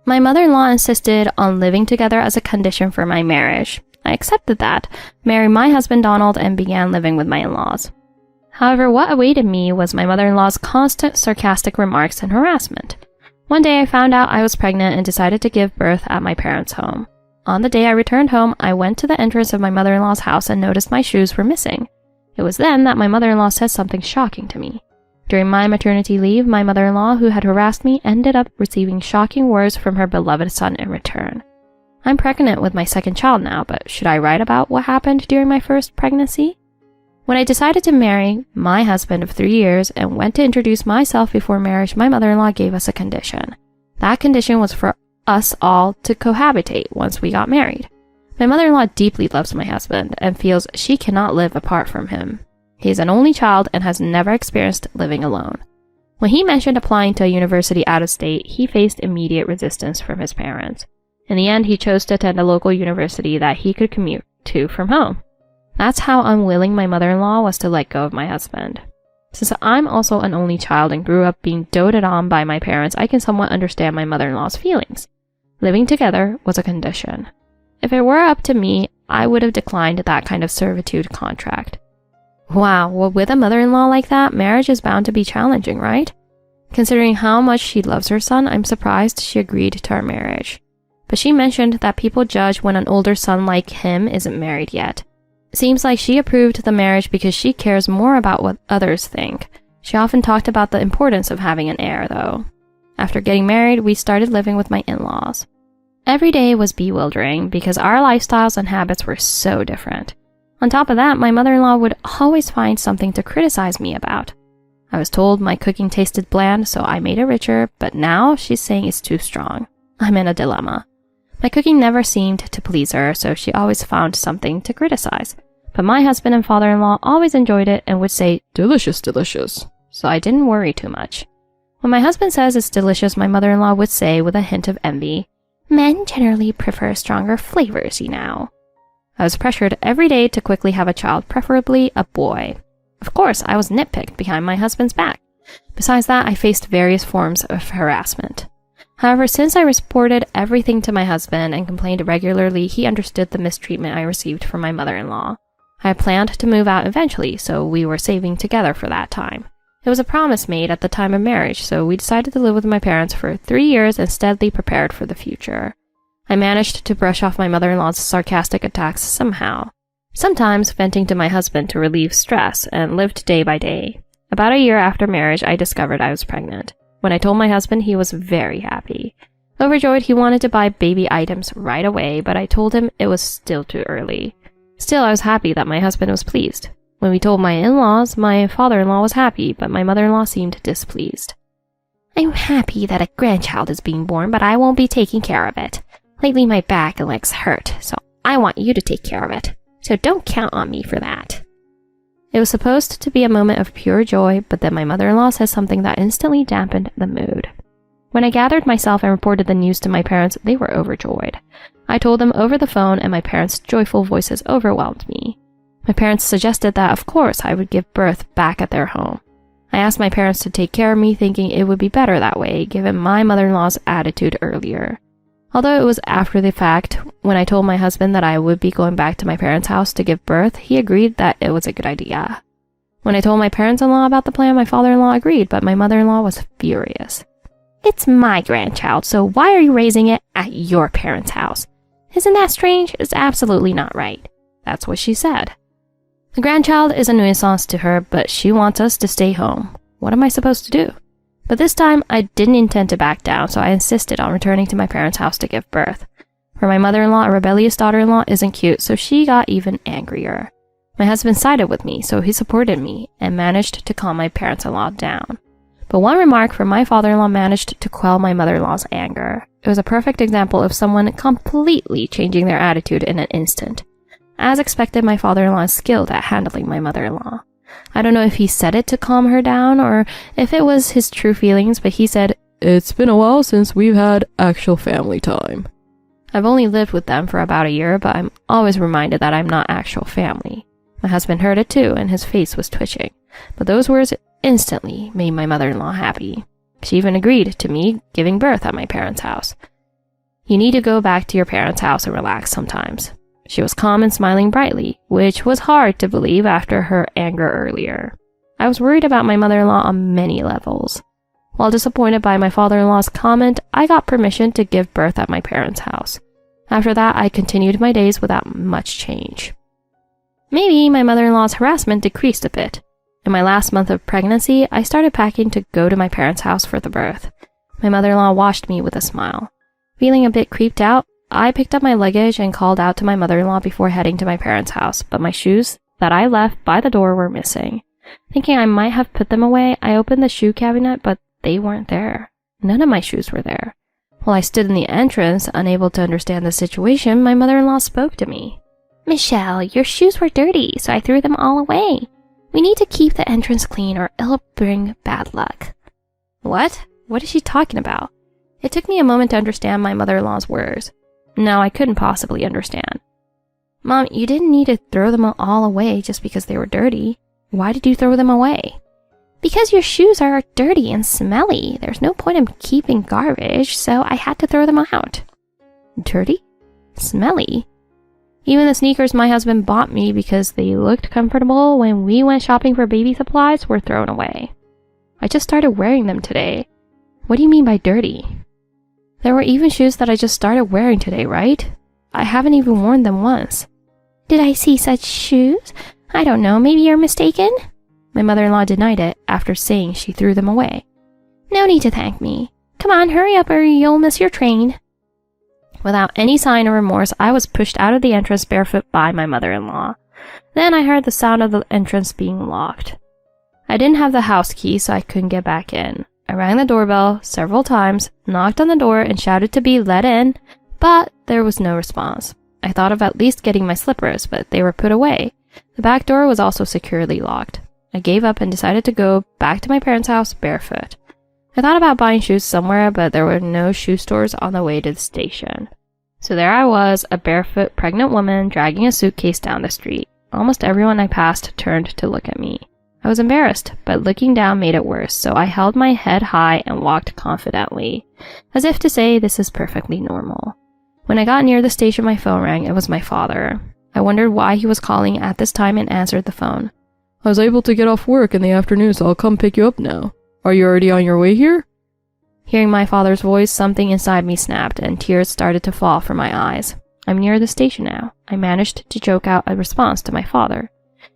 My mother-in-law insisted on living together as a condition for my marriage. I accepted that, married my husband Donald, and began living with my in-laws. However, what awaited me was my mother-in-law's constant sarcastic remarks and harassment. One day I found out I was pregnant and decided to give birth at my parents' home. On the day I returned home, I went to the entrance of my mother-in-law's house and noticed my shoes were missing. It was then that my mother-in-law said something shocking to me. During my maternity leave, my mother-in-law, who had harassed me, ended up receiving shocking words from her beloved son in return. I'm pregnant with my second child now, but should I write about what happened during my first pregnancy? When I decided to marry my husband of 3 years and went to introduce myself before marriage, my mother-in-law gave us a condition. That condition was for us all to cohabitate once we got married. My mother-in-law deeply loves my husband and feels she cannot live apart from him. He is an only child and has never experienced living alone. When he mentioned applying to a university out of state, he faced immediate resistance from his parents. In the end, he chose to attend a local university that he could commute to from home. That's how unwilling my mother-in-law was to let go of my husband. Since I'm also an only child and grew up being doted on by my parents, I can somewhat understand my mother-in-law's feelings. Living together was a condition. If it were up to me, I would have declined that kind of servitude contract. Wow, well, with a mother-in-law like that, marriage is bound to be challenging, right? Considering how much she loves her son, I'm surprised she agreed to our marriage. But she mentioned that people judge when an older son like him isn't married yet. It seems like she approved the marriage because she cares more about what others think. She often talked about the importance of having an heir, though. After getting married, we started living with my in-laws. Every day was bewildering because our lifestyles and habits were so different. On top of that, my mother-in-law would always find something to criticize me about. I was told my cooking tasted bland, so I made it richer, but now she's saying it's too strong. I'm in a dilemma. My cooking never seemed to please her, so she always found something to criticize. But my husband and father-in-law always enjoyed it and would say, "Delicious, delicious," so I didn't worry too much. When my husband says it's delicious, my mother-in-law would say with a hint of envy, "Men generally prefer stronger flavors, you know." I was pressured every day to quickly have a child, preferably a boy. Of course, I was nitpicked behind my husband's back. Besides that, I faced various forms of harassment. However, since I reported everything to my husband and complained regularly, he understood the mistreatment I received from my mother-in-law. I had planned to move out eventually, so we were saving together for that time. It was a promise made at the time of marriage, so we decided to live with my parents for 3 years and steadily prepared for the future. I managed to brush off my mother-in-law's sarcastic attacks somehow, sometimes venting to my husband to relieve stress, and lived day by day. About a year after marriage, I discovered I was pregnant. When I told my husband, he was very happy. Overjoyed, he wanted to buy baby items right away, but I told him it was still too early. Still, I was happy that my husband was pleased. When we told my in-laws, my father-in-law was happy, but my mother-in-law seemed displeased. "I'm happy that a grandchild is being born, but I won't be taking care of it. Lately my back and legs hurt, so I want you to take care of it. So don't count on me for that." It was supposed to be a moment of pure joy, but then my mother-in-law said something that instantly dampened the mood. When I gathered myself and reported the news to my parents, they were overjoyed. I told them over the phone, and my parents' joyful voices overwhelmed me. My parents suggested that, of course, I would give birth back at their home. I asked my parents to take care of me, thinking it would be better that way, given my mother-in-law's attitude earlier. Although it was after the fact, when I told my husband that I would be going back to my parents' house to give birth, he agreed that it was a good idea. When I told my parents-in-law about the plan, my father-in-law agreed, but my mother-in-law was furious. "It's my grandchild, so why are you raising it at your parents' house? Isn't that strange? It's absolutely not right." That's what she said. The grandchild is a nuisance to her, but she wants us to stay home. What am I supposed to do? But this time, I didn't intend to back down, so I insisted on returning to my parents' house to give birth. For my mother-in-law, a rebellious daughter-in-law isn't cute, so she got even angrier. My husband sided with me, so he supported me and managed to calm my parents-in-law down. But one remark from my father-in-law managed to quell my mother-in-law's anger. It was a perfect example of someone completely changing their attitude in an instant. As expected, my father-in-law is skilled at handling my mother-in-law. I don't know if he said it to calm her down or if it was his true feelings, but he said, "It's been a while since we've had actual family time." I've only lived with them for about a year, but I'm always reminded that I'm not actual family. My husband heard it too, and his face was twitching. But those words instantly made my mother-in-law happy. She even agreed to me giving birth at my parents' house. You need to go back to your parents' house and relax sometimes. She was calm and smiling brightly, which was hard to believe after her anger earlier. I was worried about my mother-in-law on many levels. While disappointed by my father-in-law's comment, I got permission to give birth at my parents' house. After that, I continued my days without much change. Maybe my mother-in-law's harassment decreased a bit. In my last month of pregnancy, I started packing to go to my parents' house for the birth. My mother-in-law watched me with a smile. Feeling a bit creeped out, I picked up my luggage and called out to my mother-in-law before heading to my parents' house, but my shoes that I left by the door were missing. Thinking I might have put them away, I opened the shoe cabinet, but they weren't there. None of my shoes were there. While I stood in the entrance, unable to understand the situation, my mother-in-law spoke to me. "Michelle, your shoes were dirty, so I threw them all away. We need to keep the entrance clean or it'll bring bad luck." What? What is she talking about? It took me a moment to understand my mother-in-law's words. No, I couldn't possibly understand. "Mom, you didn't need to throw them all away just because they were dirty. Why did you throw them away?" "Because your shoes are dirty and smelly. There's no point in keeping garbage, so I had to throw them out." Dirty? Smelly? Even the sneakers my husband bought me because they looked comfortable when we went shopping for baby supplies were thrown away. I just started wearing them today. What do you mean by dirty? There were even shoes that I just started wearing today, right? I haven't even worn them once. "Did I see such shoes? I don't know, maybe you're mistaken?" My mother-in-law denied it after saying she threw them away. "No need to thank me. Come on, hurry up or you'll miss your train." Without any sign of remorse, I was pushed out of the entrance barefoot by my mother-in-law. Then I heard the sound of the entrance being locked. I didn't have the house key, so I couldn't get back in. I rang the doorbell several times, knocked on the door, and shouted to be let in, but there was no response. I thought of at least getting my slippers, but they were put away. The back door was also securely locked. I gave up and decided to go back to my parents' house barefoot. I thought about buying shoes somewhere, but there were no shoe stores on the way to the station. So there I was, a barefoot pregnant woman dragging a suitcase down the street. Almost everyone I passed turned to look at me. I was embarrassed, but looking down made it worse, so I held my head high and walked confidently, as if to say this is perfectly normal. When I got near the station, my phone rang. It was my father. I wondered why he was calling at this time and answered the phone. "I was able to get off work in the afternoon, so I'll come pick you up now. Are you already on your way here?" Hearing my father's voice, something inside me snapped and tears started to fall from my eyes. I'm near the station now. I managed to choke out a response to my father.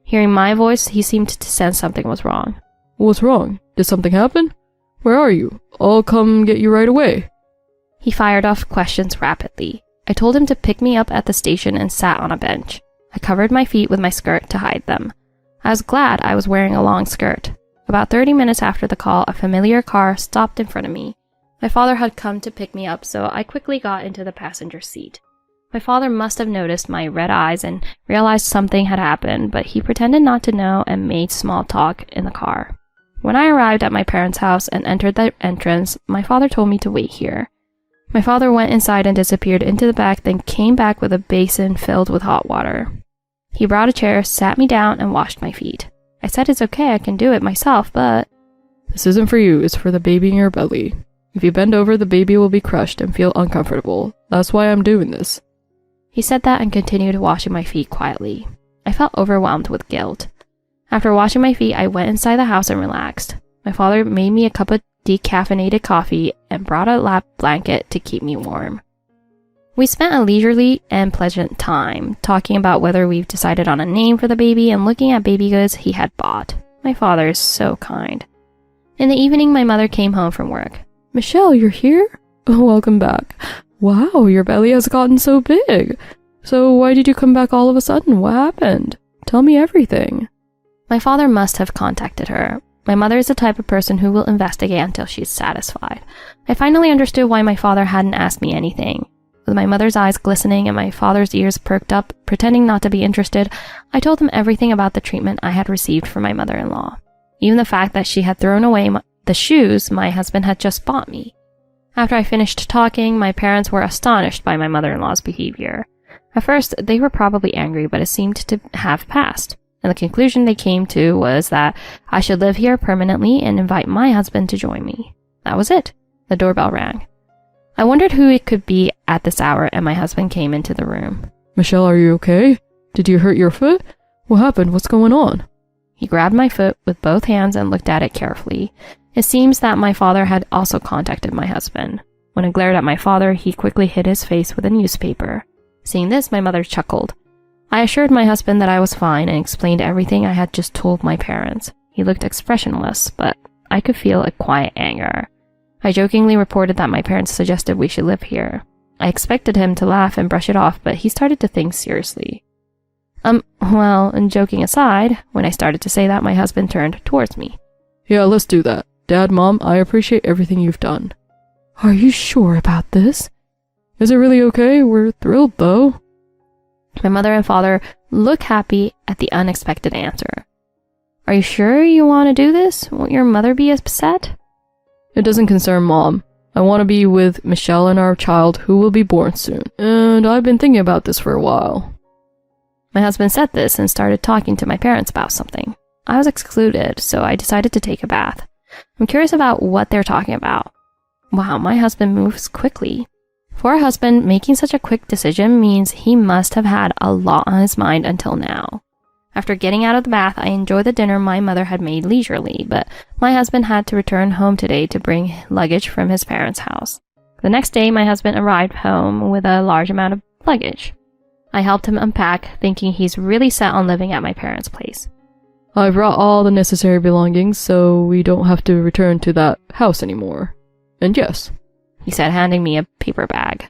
Hearing my voice, he seemed to sense something was wrong. "What's wrong? Did something happen? Where are you? I'll come get you right away." He fired off questions rapidly. I told him to pick me up at the station and sat on a bench. I covered my feet with my skirt to hide them. I was glad I was wearing a long skirt. About 30 minutes after the call, a familiar car stopped in front of me. My father had come to pick me up, so I quickly got into the passenger seat. My father must have noticed my red eyes and realized something had happened, but he pretended not to know and made small talk in the car. When I arrived at my parents' house and entered the entrance, my father told me to wait here. My father went inside and disappeared into the back, then came back with a basin filled with hot water. He brought a chair, sat me down, and washed my feet. I said it's okay, I can do it myself, but... "This isn't for you, it's for the baby in your belly. If you bend over, the baby will be crushed and feel uncomfortable. That's why I'm doing this." He said that and continued washing my feet quietly. I felt overwhelmed with guilt. After washing my feet, I went inside the house and relaxed. My father made me a cup of decaffeinated coffee and brought a lap blanket to keep me warm. We spent a leisurely and pleasant time, talking about whether we've decided on a name for the baby and looking at baby goods he had bought. My father is so kind. In the evening, my mother came home from work. "Michelle, you're here? Oh, welcome back. Wow, your belly has gotten so big. So why did you come back all of a sudden? What happened? Tell me everything." My father must have contacted her. My mother is the type of person who will investigate until she's satisfied. I finally understood why my father hadn't asked me anything. With my mother's eyes glistening and my father's ears perked up, pretending not to be interested, I told him everything about the treatment I had received from my mother-in-law. Even the fact that she had thrown away the shoes my husband had just bought me. After I finished talking, my parents were astonished by my mother-in-law's behavior. At first, they were probably angry, but it seemed to have passed. And the conclusion they came to was that I should live here permanently and invite my husband to join me. That was it. The doorbell rang. I wondered who it could be at this hour, and my husband came into the room. Michelle, are you okay? Did you hurt your foot? What happened? What's going on? He grabbed my foot with both hands and looked at it carefully. It seems that my father had also contacted my husband. When I glared at my father, he quickly hid his face with a newspaper. Seeing this, my mother chuckled. I assured my husband that I was fine and explained everything I had just told my parents. He looked expressionless, but I could feel a quiet anger. I jokingly reported that my parents suggested we should live here. I expected him to laugh and brush it off, but he started to think seriously. Well, and joking aside, when I started to say that, my husband turned towards me. Yeah, let's do that. Dad, Mom, I appreciate everything you've done. Are you sure about this? Is it really okay? We're thrilled, though. My mother and father look happy at the unexpected answer. Are you sure you want to do this? Won't your mother be upset? It doesn't concern Mom. I want to be with Michelle and our child who will be born soon, and I've been thinking about this for a while. My husband said this and started talking to my parents about something. I was excluded, so I decided to take a bath. I'm curious about what they're talking about. Wow, my husband moves quickly. For a husband, making such a quick decision means he must have had a lot on his mind until now. After getting out of the bath, I enjoyed the dinner my mother had made leisurely, but my husband had to return home today to bring luggage from his parents' house. The next day, my husband arrived home with a large amount of luggage. I helped him unpack, thinking he's really set on living at my parents' place. I brought all the necessary belongings, so we don't have to return to that house anymore. And yes, he said, handing me a paper bag.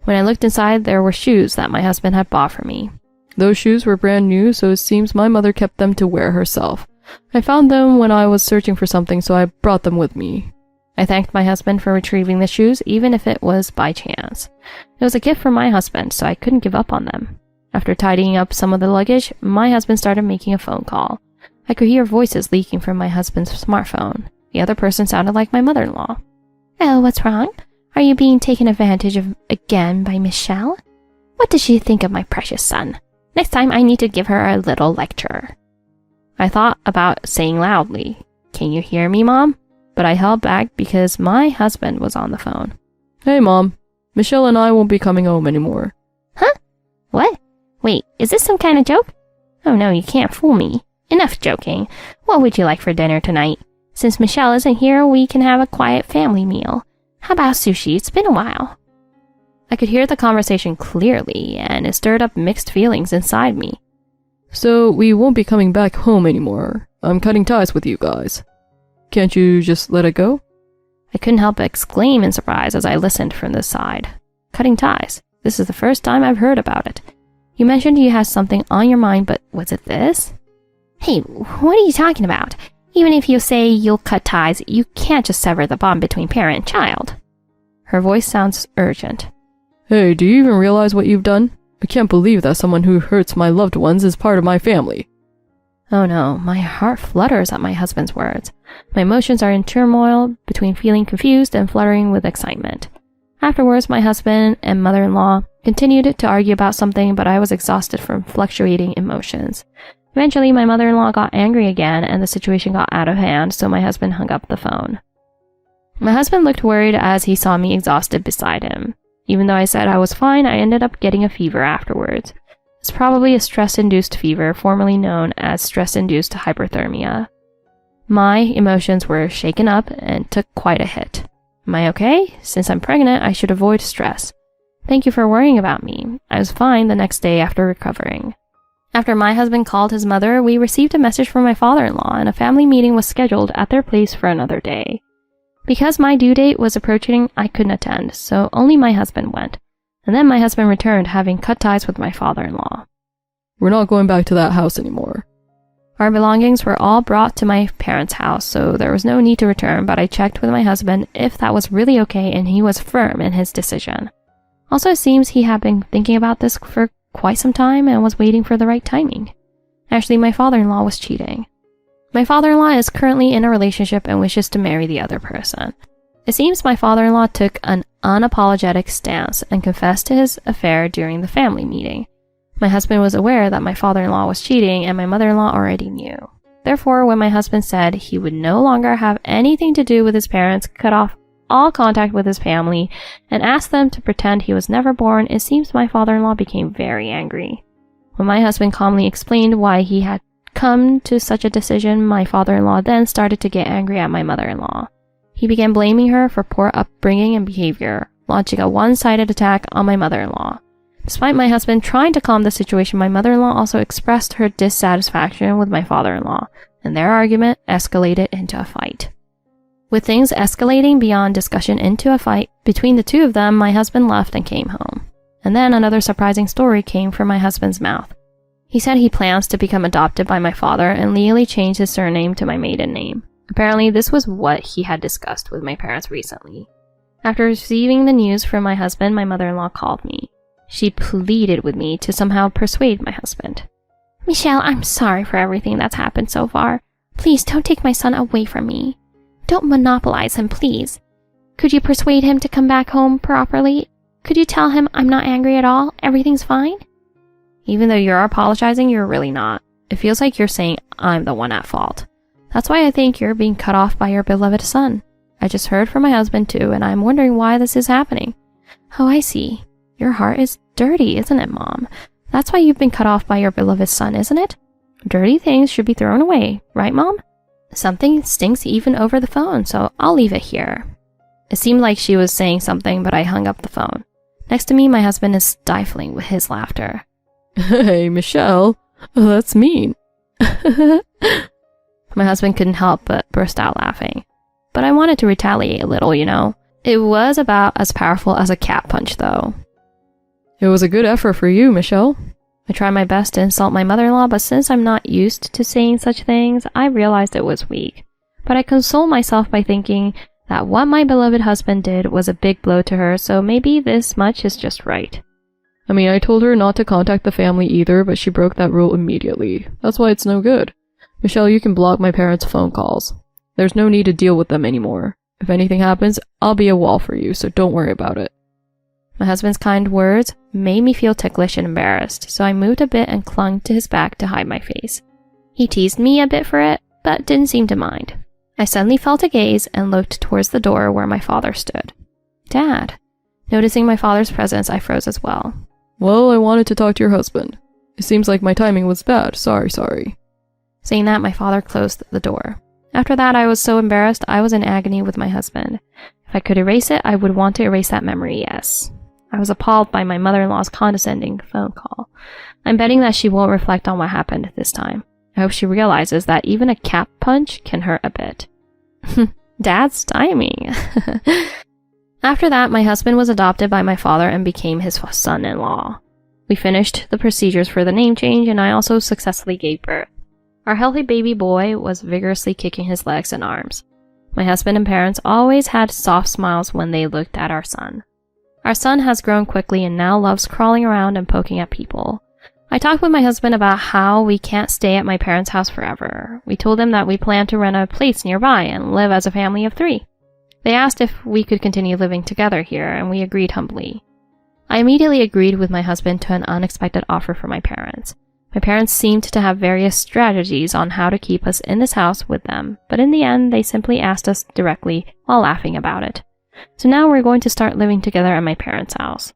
When I looked inside, there were shoes that my husband had bought for me. Those shoes were brand new, so it seems my mother kept them to wear herself. I found them when I was searching for something, so I brought them with me. I thanked my husband for retrieving the shoes, even if it was by chance. It was a gift from my husband, so I couldn't give up on them. After tidying up some of the luggage, my husband started making a phone call. I could hear voices leaking from my husband's smartphone. The other person sounded like my mother-in-law. Oh, what's wrong? Are you being taken advantage of again by Michelle? What does she think of my precious son? Next time I need to give her a little lecture. I thought about saying loudly, "Can you hear me, Mom?" But I held back because my husband was on the phone. Hey, Mom. Michelle and I won't be coming home anymore. Huh? What? Wait, is this some kind of joke? Oh no, you can't fool me. Enough joking. What would you like for dinner tonight? Since Michelle isn't here, we can have a quiet family meal. How about sushi? It's been a while. I could hear the conversation clearly, and it stirred up mixed feelings inside me. So we won't be coming back home anymore. I'm cutting ties with you guys. Can't you just let it go? I couldn't help but exclaim in surprise as I listened from this side. Cutting ties. This is the first time I've heard about it. You mentioned you had something on your mind, but was it this? Hey, what are you talking about? Even if you say you'll cut ties, you can't just sever the bond between parent and child. Her voice sounds urgent. Hey, do you even realize what you've done? I can't believe that someone who hurts my loved ones is part of my family. Oh no, my heart flutters at my husband's words. My emotions are in turmoil between feeling confused and fluttering with excitement. Afterwards, my husband and mother-in-law continued to argue about something, but I was exhausted from fluctuating emotions. Eventually, my mother-in-law got angry again, and the situation got out of hand, so my husband hung up the phone. My husband looked worried as he saw me exhausted beside him. Even though I said I was fine, I ended up getting a fever afterwards. It's probably a stress-induced fever, formerly known as stress-induced hyperthermia. My emotions were shaken up and took quite a hit. Am I okay? Since I'm pregnant, I should avoid stress. Thank you for worrying about me. I was fine the next day after recovering. After my husband called his mother, we received a message from my father-in-law, and a family meeting was scheduled at their place for another day. Because my due date was approaching, I couldn't attend, so only my husband went. And then my husband returned, having cut ties with my father-in-law. We're not going back to that house anymore. Our belongings were all brought to my parents' house, so there was no need to return, but I checked with my husband if that was really okay, and he was firm in his decision. Also, it seems he had been thinking about this for quite some time and was waiting for the right timing. Actually, my father-in-law was cheating. My father-in-law is currently in a relationship and wishes to marry the other person. It seems my father-in-law took an unapologetic stance and confessed to his affair during the family meeting. My husband was aware that my father-in-law was cheating, and my mother-in-law already knew. Therefore, when my husband said he would no longer have anything to do with his parents, cut off all contact with his family and asked them to pretend he was never born, it seems my father-in-law became very angry. When my husband calmly explained why he had come to such a decision, my father-in-law then started to get angry at my mother-in-law. He began blaming her for poor upbringing and behavior, launching a one-sided attack on my mother-in-law. Despite my husband trying to calm the situation, my mother-in-law also expressed her dissatisfaction with my father-in-law, and their argument escalated into a fight. With things escalating beyond discussion into a fight between the two of them, my husband left and came home. And then another surprising story came from my husband's mouth. He said he plans to become adopted by my father and legally change his surname to my maiden name. Apparently, this was what he had discussed with my parents recently. After receiving the news from my husband, my mother-in-law called me. She pleaded with me to somehow persuade my husband. "Michelle, I'm sorry for everything that's happened so far. Please don't take my son away from me. Don't monopolize him, please. Could you persuade him to come back home properly? Could you tell him I'm not angry at all? Everything's fine?" Even though you're apologizing, you're really not. It feels like you're saying I'm the one at fault. That's why I think you're being cut off by your beloved son. I just heard from my husband too, and I'm wondering why this is happening. Oh, I see. Your heart is dirty, isn't it, Mom? That's why you've been cut off by your beloved son, isn't it? Dirty things should be thrown away, right, Mom? Something stinks even over the phone, so I'll leave it here. It seemed like she was saying something, but I hung up the phone. Next to me, my husband is stifling with his laughter. Hey, Michelle, that's mean. My husband couldn't help but burst out laughing. But I wanted to retaliate a little, you know. It was about as powerful as a cat punch, though. It was a good effort for you, Michelle. I tried my best to insult my mother-in-law, but since I'm not used to saying such things, I realized it was weak. But I consoled myself by thinking that what my beloved husband did was a big blow to her, so maybe this much is just right. I mean, I told her not to contact the family either, but she broke that rule immediately. That's why it's no good. Michelle, you can block my parents' phone calls. There's no need to deal with them anymore. If anything happens, I'll be a wall for you, so don't worry about it. My husband's kind words made me feel ticklish and embarrassed, so I moved a bit and clung to his back to hide my face. He teased me a bit for it, but didn't seem to mind. I suddenly felt a gaze and looked towards the door where my father stood. Dad. Noticing my father's presence, I froze as well. Well, I wanted to talk to your husband. It seems like my timing was bad. Sorry. Saying that, my father closed the door. After that, I was so embarrassed, I was in agony with my husband. If I could erase it, I would want to erase that memory, yes. I was appalled by my mother-in-law's condescending phone call. I'm betting that she won't reflect on what happened this time. I hope she realizes that even a cat punch can hurt a bit. Dad's timing. After that, my husband was adopted by my father and became his son-in-law. We finished the procedures for the name change, and I also successfully gave birth. Our healthy baby boy was vigorously kicking his legs and arms. My husband and parents always had soft smiles when they looked at our son. Our son has grown quickly and now loves crawling around and poking at people. I talked with my husband about how we can't stay at my parents' house forever. We told them that we plan to rent a place nearby and live as a family of 3. They asked if we could continue living together here, and we agreed humbly. I immediately agreed with my husband to an unexpected offer from my parents. My parents seemed to have various strategies on how to keep us in this house with them, but in the end, they simply asked us directly while laughing about it. So now we're going to start living together at my parents' house.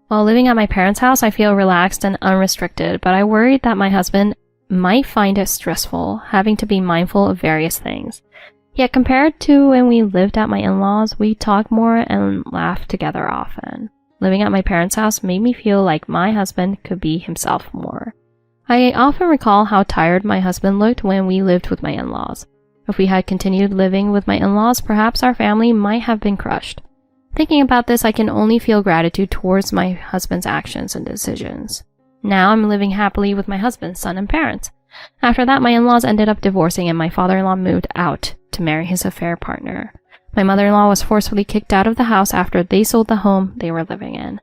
While living at my parents' house, I feel relaxed and unrestricted, but I worried that my husband might find it stressful, having to be mindful of various things. Yet compared to when we lived at my in-laws, we talk more and laugh together often. Living at my parents' house made me feel like my husband could be himself more. I often recall how tired my husband looked when we lived with my in-laws. If we had continued living with my in-laws, perhaps our family might have been crushed. Thinking about this, I can only feel gratitude towards my husband's actions and decisions. Now I'm living happily with my husband, son, and parents. After that, my in-laws ended up divorcing and my father-in-law moved out to marry his affair partner. My mother-in-law was forcefully kicked out of the house after they sold the home they were living in.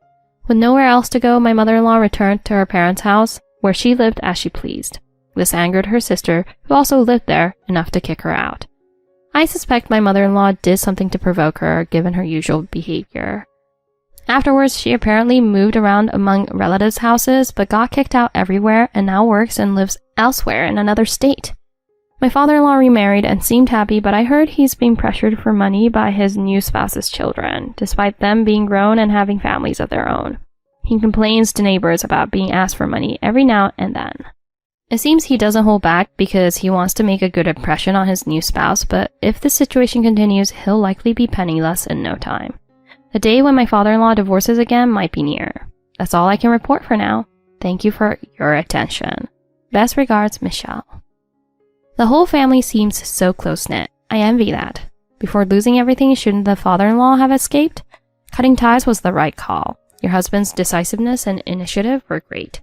With nowhere else to go, my mother-in-law returned to her parents' house, where she lived as she pleased. This angered her sister, who also lived there, enough to kick her out. I suspect my mother-in-law did something to provoke her, given her usual behavior. Afterwards, she apparently moved around among relatives' houses, but got kicked out everywhere and now works and lives elsewhere in another state. My father-in-law remarried and seemed happy, but I heard he's being pressured for money by his new spouse's children, despite them being grown and having families of their own. He complains to neighbors about being asked for money every now and then. It seems he doesn't hold back because he wants to make a good impression on his new spouse, but if the situation continues, he'll likely be penniless in no time. The day when my father-in-law divorces again might be near. That's all I can report for now. Thank you for your attention. Best regards, Michelle. The whole family seems so close-knit. I envy that. Before losing everything, shouldn't the father-in-law have escaped? Cutting ties was the right call. Your husband's decisiveness and initiative were great.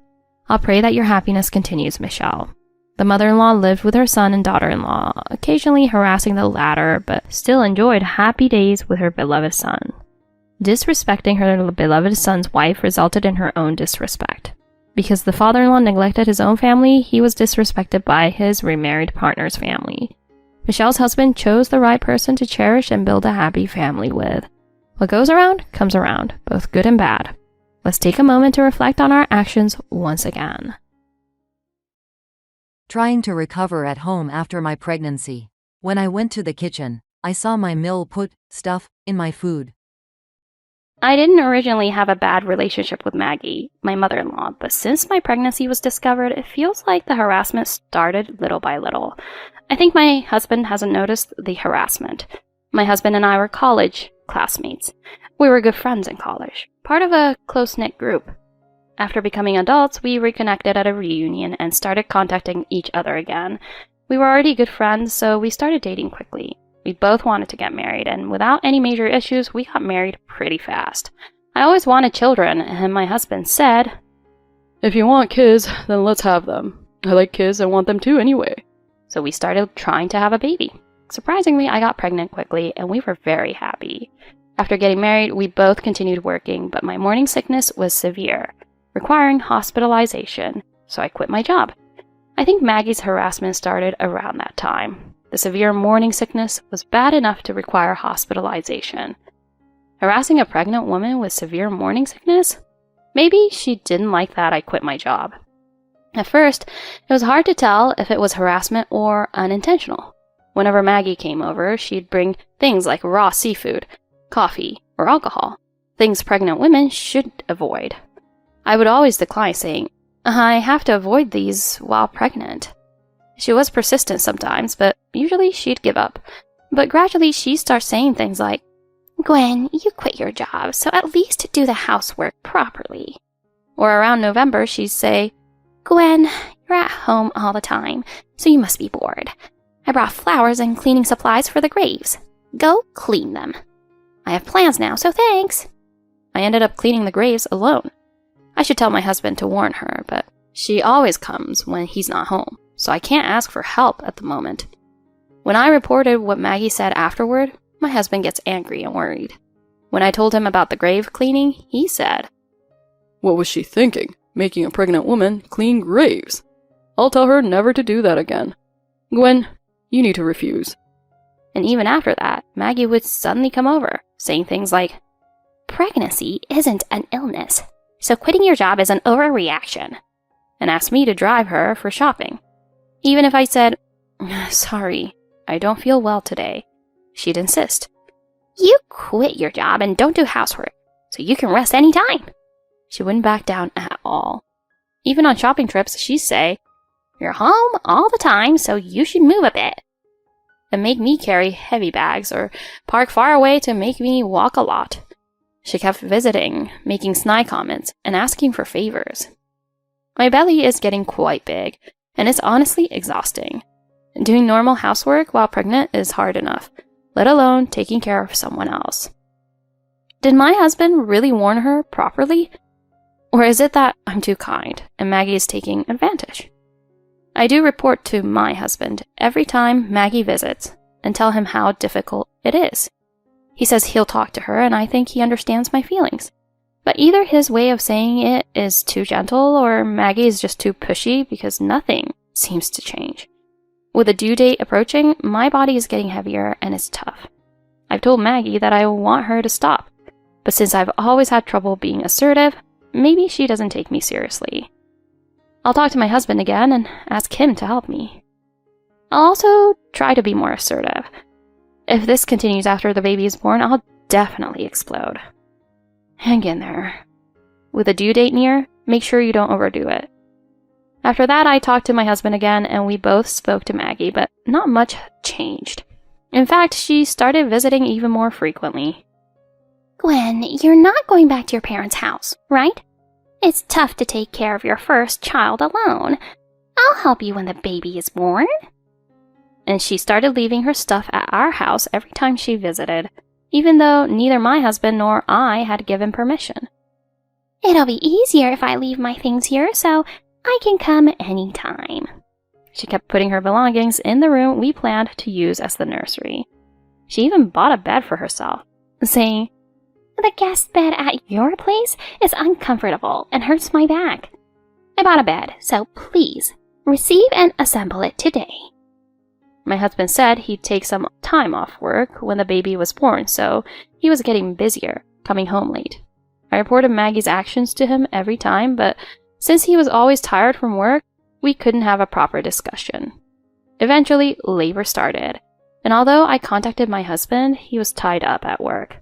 I'll pray that your happiness continues, Michelle. The mother-in-law lived with her son and daughter-in-law, occasionally harassing the latter, but still enjoyed happy days with her beloved son. Disrespecting her beloved son's wife resulted in her own disrespect. Because the father-in-law neglected his own family, he was disrespected by his remarried partner's family. Michelle's husband chose the right person to cherish and build a happy family with. What goes around, comes around, both good and bad. Let's take a moment to reflect on our actions once again. Trying to recover at home after my pregnancy. When I went to the kitchen, I saw my mill put stuff in my food. I didn't originally have a bad relationship with Maggie, my mother-in-law, but since my pregnancy was discovered, it feels like the harassment started little by little. I think my husband hasn't noticed the harassment. My husband and I were college classmates. We were good friends in college, part of a close-knit group. After becoming adults, we reconnected at a reunion and started contacting each other again. We were already good friends, so we started dating quickly. We both wanted to get married, and without any major issues, we got married pretty fast. I always wanted children, and my husband said, "If you want kids, then let's have them. I like kids and want them too anyway." So we started trying to have a baby. Surprisingly, I got pregnant quickly, and we were very happy. After getting married, we both continued working, but my morning sickness was severe, requiring hospitalization, so I quit my job. I think Maggie's harassment started around that time. The severe morning sickness was bad enough to require hospitalization. Harassing a pregnant woman with severe morning sickness? Maybe she didn't like that I quit my job. At first, it was hard to tell if it was harassment or unintentional. Whenever Maggie came over, she'd bring things like raw seafood, coffee, or alcohol, things pregnant women should avoid. I would always decline, saying, "I have to avoid these while pregnant." She was persistent sometimes, but usually she'd give up. But gradually she'd start saying things like, "Gwen, you quit your job, so at least do the housework properly." Or around November, she'd say, "Gwen, you're at home all the time, so you must be bored. I brought flowers and cleaning supplies for the graves. Go clean them. I have plans now, so thanks." I ended up cleaning the graves alone. I should tell my husband to warn her, but she always comes when he's not home, so I can't ask for help at the moment. When I reported what Maggie said afterward, my husband gets angry and worried. When I told him about the grave cleaning, he said, "What was she thinking? Making a pregnant woman clean graves? I'll tell her never to do that again. Gwen, you need to refuse." And even after that, Maggie would suddenly come over, saying things like, "Pregnancy isn't an illness, so quitting your job is an overreaction," and asked me to drive her for shopping. Even if I said, "Sorry, I don't feel well today," she'd insist. "You quit your job and don't do housework, so you can rest anytime." She wouldn't back down at all. Even on shopping trips, she'd say, "You're home all the time, so you should move a bit," and make me carry heavy bags or park far away to make me walk a lot. She kept visiting, making snide comments, and asking for favors. My belly is getting quite big, and it's honestly exhausting. Doing normal housework while pregnant is hard enough, let alone taking care of someone else. Did my husband really warn her properly? Or is it that I'm too kind and Maggie is taking advantage? I do report to my husband every time Maggie visits and tell him how difficult it is. He says he'll talk to her, and I think he understands my feelings. But either his way of saying it is too gentle, or Maggie is just too pushy because nothing seems to change. With the due date approaching, my body is getting heavier and it's tough. I've told Maggie that I want her to stop, but since I've always had trouble being assertive, maybe she doesn't take me seriously. I'll talk to my husband again and ask him to help me. I'll also try to be more assertive. If this continues after the baby is born, I'll definitely explode. Hang in there. With a due date near, make sure you don't overdo it. After that, I talked to my husband again, and we both spoke to Maggie, but not much changed. In fact, she started visiting even more frequently. Gwen, you're not going back to your parents' house, right? It's tough to take care of your first child alone. I'll help you when the baby is born. And she started leaving her stuff at our house every time she visited, even though neither my husband nor I had given permission. It'll be easier if I leave my things here, so I can come anytime. She kept putting her belongings in the room we planned to use as the nursery. She even bought a bed for herself, saying, "The guest bed at your place is uncomfortable and hurts my back. I bought a bed, so please, receive and assemble it today." My husband said he'd take some time off work when the baby was born, so he was getting busier, coming home late. I reported Maggie's actions to him every time, but since he was always tired from work, we couldn't have a proper discussion. Eventually, labor started, and although I contacted my husband, he was tied up at work.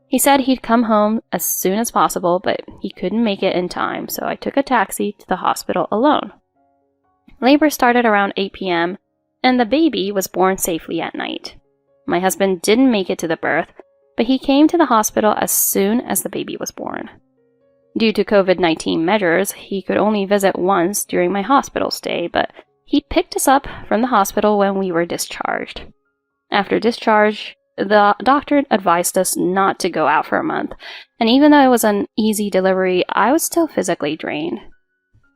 He said he'd come home as soon as possible, but he couldn't make it in time, so I took a taxi to the hospital alone. Labor started around 8 p.m., and the baby was born safely at night. My husband didn't make it to the birth, but he came to the hospital as soon as the baby was born. Due to COVID-19 measures, he could only visit once during my hospital stay, but he picked us up from the hospital when we were discharged. After discharge, the doctor advised us not to go out for a month, and even though it was an easy delivery, I was still physically drained.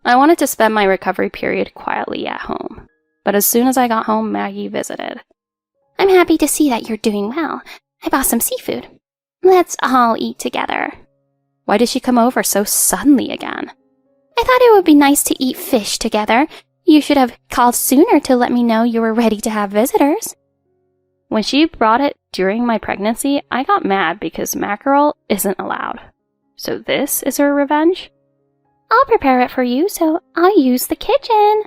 I wanted to spend my recovery period quietly at home, but as soon as I got home, Maggie visited. "I'm happy to see that you're doing well. I bought some seafood. Let's all eat together." Why did she come over so suddenly again? "I thought it would be nice to eat fish together. You should have called sooner to let me know you were ready to have visitors." When she brought it during my pregnancy, I got mad because mackerel isn't allowed. So this is her revenge? "I'll prepare it for you, so I'll use the kitchen."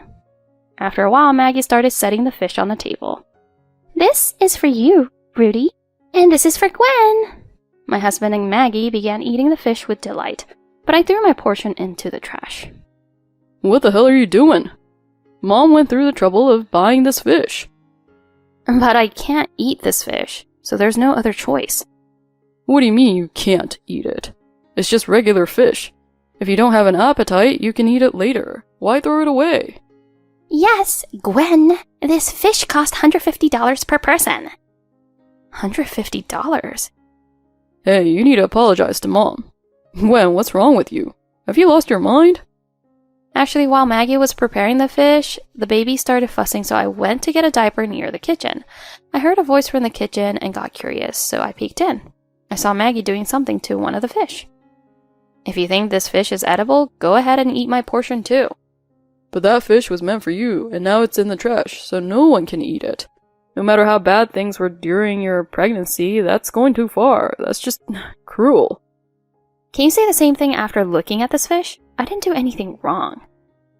After a while, Maggie started setting the fish on the table. "This is for you, Rudy, and this is for Gwen." My husband and Maggie began eating the fish with delight, but I threw my portion into the trash. What the hell are you doing? Mom went through the trouble of buying this fish. But I can't eat this fish, so there's no other choice. What do you mean you can't eat it? It's just regular fish. If you don't have an appetite, you can eat it later. Why throw it away? "Yes, Gwen, this fish cost $150 per person." $150? Hey, you need to apologize to Mom. Gwen, what's wrong with you? Have you lost your mind? Actually, while Maggie was preparing the fish, the baby started fussing, so I went to get a diaper near the kitchen. I heard a voice from the kitchen and got curious, so I peeked in. I saw Maggie doing something to one of the fish. If you think this fish is edible, go ahead and eat my portion too. But that fish was meant for you, and now it's in the trash, so no one can eat it. No matter how bad things were during your pregnancy, that's going too far. That's just cruel. Can you say the same thing after looking at this fish? I didn't do anything wrong.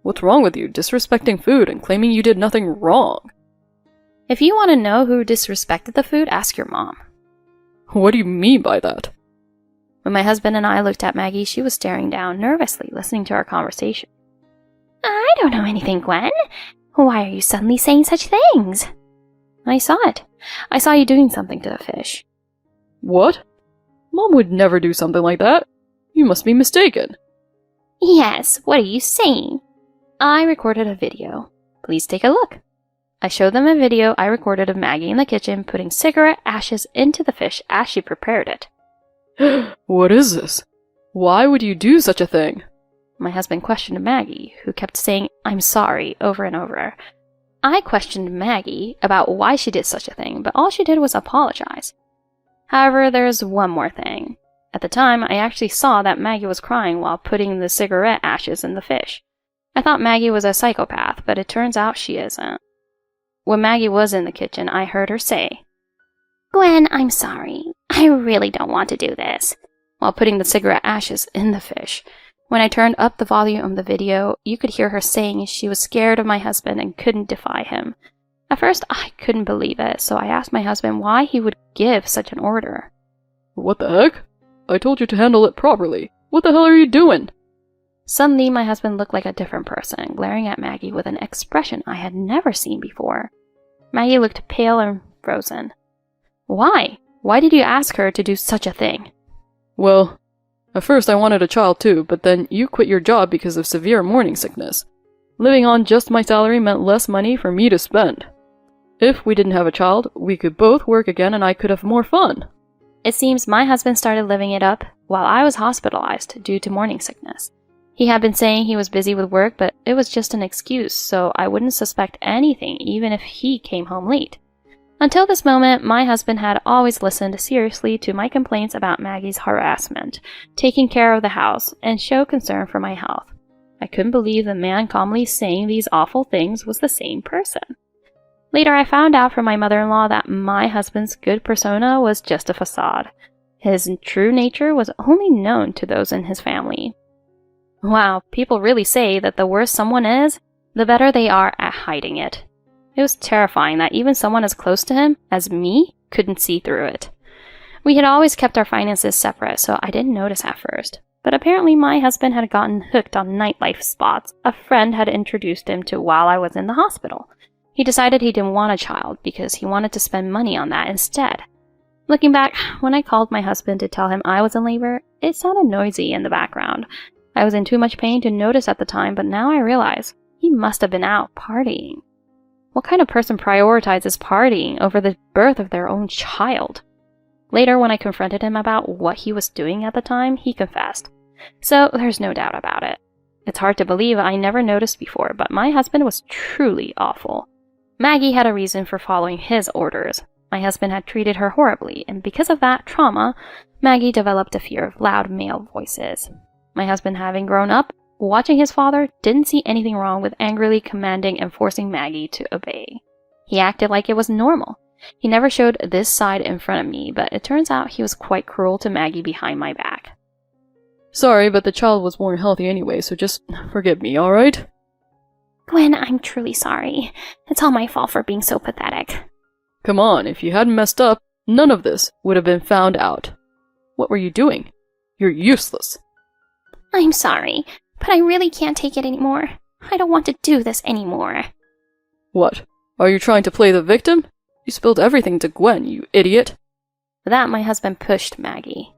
What's wrong with you, disrespecting food and claiming you did nothing wrong? If you want to know who disrespected the food, ask your mom. What do you mean by that? When my husband and I looked at Maggie, she was staring down, nervously listening to our conversation. "I don't know anything, Gwen. Why are you suddenly saying such things?" I saw it. I saw you doing something to the fish. What? Mom would never do something like that. You must be mistaken. "Yes, what are you saying?" I recorded a video. Please take a look. I showed them a video I recorded of Maggie in the kitchen putting cigarette ashes into the fish as she prepared it. What is this? Why would you do such a thing? My husband questioned Maggie, who kept saying, "I'm sorry," over and over. I questioned Maggie about why she did such a thing, but all she did was apologize. However, there's one more thing. At the time, I actually saw that Maggie was crying while putting the cigarette ashes in the fish. I thought Maggie was a psychopath, but it turns out she isn't. When Maggie was in the kitchen, I heard her say, "Gwen, I'm sorry. I really don't want to do this," while putting the cigarette ashes in the fish. When I turned up the volume of the video, you could hear her saying she was scared of my husband and couldn't defy him. At first, I couldn't believe it, so I asked my husband why he would give such an order. What the heck? I told you to handle it properly. What the hell are you doing? Suddenly, my husband looked like a different person, glaring at Maggie with an expression I had never seen before. Maggie looked pale and frozen. Why? Why did you ask her to do such a thing? Well, at first I wanted a child too, but then you quit your job because of severe morning sickness. Living on just my salary meant less money for me to spend. If we didn't have a child, we could both work again and I could have more fun. It seems my husband started living it up while I was hospitalized due to morning sickness. He had been saying he was busy with work, but it was just an excuse, so I wouldn't suspect anything even if he came home late. Until this moment, my husband had always listened seriously to my complaints about Maggie's harassment, taking care of the house, and showed concern for my health. I couldn't believe the man calmly saying these awful things was the same person. Later, I found out from my mother-in-law that my husband's good persona was just a facade. His true nature was only known to those in his family. Wow, people really say that the worse someone is, the better they are at hiding it. It was terrifying that even someone as close to him as me couldn't see through it. We had always kept our finances separate, so I didn't notice at first. But apparently my husband had gotten hooked on nightlife spots a friend had introduced him to while I was in the hospital. He decided he didn't want a child because he wanted to spend money on that instead. Looking back, when I called my husband to tell him I was in labor, it sounded noisy in the background. I was in too much pain to notice at the time, but now I realize he must have been out partying. What kind of person prioritizes partying over the birth of their own child? Later, when I confronted him about what he was doing at the time, he confessed. So there's no doubt about it. It's hard to believe I never noticed before, but my husband was truly awful. Maggie had a reason for following his orders. My husband had treated her horribly, and because of that trauma, Maggie developed a fear of loud male voices. My husband, having grown up, watching his father, didn't see anything wrong with angrily commanding and forcing Maggie to obey. He acted like it was normal. He never showed this side in front of me, but it turns out he was quite cruel to Maggie behind my back. Sorry, but the child was born healthy anyway, so just forgive me, alright? Gwen, I'm truly sorry. It's all my fault for being so pathetic. Come on, if you hadn't messed up, none of this would have been found out. What were you doing? You're useless. I'm sorry, but I really can't take it anymore. I don't want to do this anymore. What? Are you trying to play the victim? You spilled everything to Gwen, you idiot. For that, my husband pushed Maggie.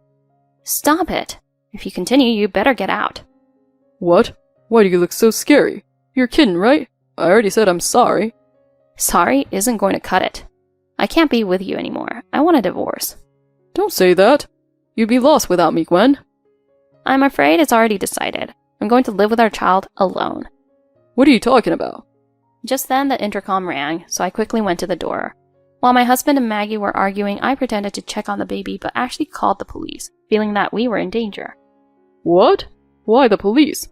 Stop it. If you continue, you better get out. What? Why do you look so scary? You're kidding, right? I already said I'm sorry. Sorry isn't going to cut it. I can't be with you anymore. I want a divorce. Don't say that. You'd be lost without me, Gwen. I'm afraid it's already decided. I'm going to live with our child alone. What are you talking about? Just then, the intercom rang, so I quickly went to the door. While my husband and Maggie were arguing, I pretended to check on the baby, but actually called the police, feeling that we were in danger. What? Why the police?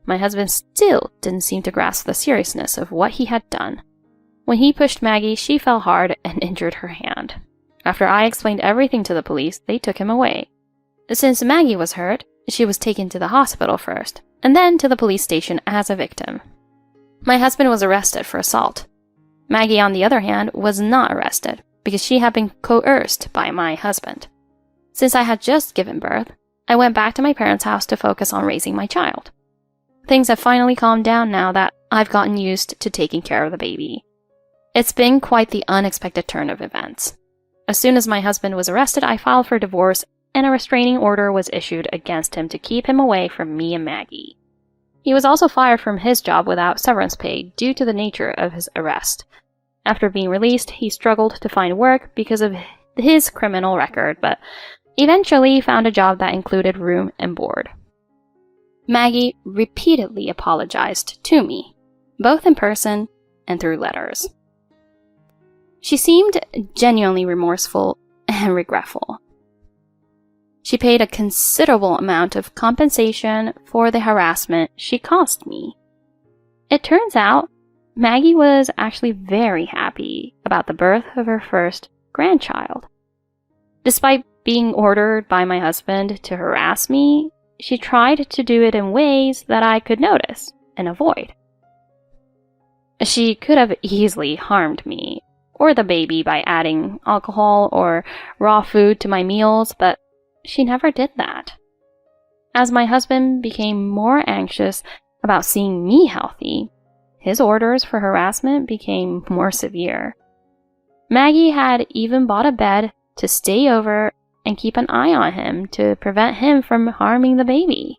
My husband still didn't seem to grasp the seriousness of what he had done. When he pushed Maggie, she fell hard and injured her hand. After I explained everything to the police, they took him away. Since Maggie was hurt, she was taken to the hospital first, and then to the police station as a victim. My husband was arrested for assault. Maggie, on the other hand, was not arrested because she had been coerced by my husband. Since I had just given birth, I went back to my parents' house to focus on raising my child. Things have finally calmed down now that I've gotten used to taking care of the baby. It's been quite the unexpected turn of events. As soon as my husband was arrested, I filed for divorce, and a restraining order was issued against him to keep him away from me and Maggie. He was also fired from his job without severance pay due to the nature of his arrest. After being released, he struggled to find work because of his criminal record, but eventually found a job that included room and board. Maggie repeatedly apologized to me, both in person and through letters. She seemed genuinely remorseful and regretful. She paid a considerable amount of compensation for the harassment she caused me. It turns out, Maggie was actually very happy about the birth of her first grandchild. Despite being ordered by my husband to harass me, she tried to do it in ways that I could notice and avoid. She could have easily harmed me or the baby by adding alcohol or raw food to my meals, but she never did that. As my husband became more anxious about seeing me healthy, his orders for harassment became more severe. Maggie had even bought a bed to stay over and keep an eye on him to prevent him from harming the baby.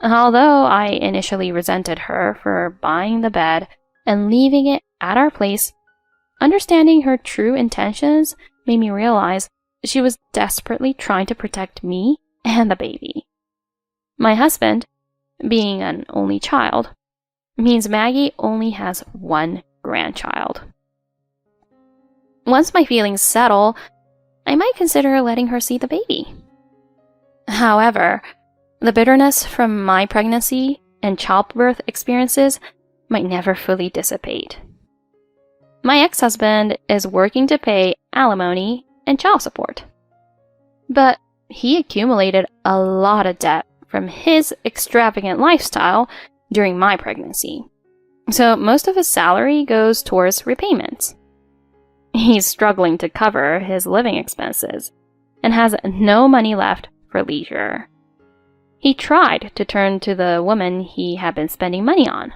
Although I initially resented her for buying the bed and leaving it at our place, understanding her true intentions made me realize she was desperately trying to protect me and the baby. My husband, being an only child, means Maggie only has one grandchild. Once my feelings settle, I might consider letting her see the baby. However, the bitterness from my pregnancy and childbirth experiences might never fully dissipate. My ex-husband is working to pay alimony and child support, but he accumulated a lot of debt from his extravagant lifestyle during my pregnancy, so most of his salary goes towards repayments. He's struggling to cover his living expenses and has no money left for leisure. He tried to turn to the woman he had been spending money on,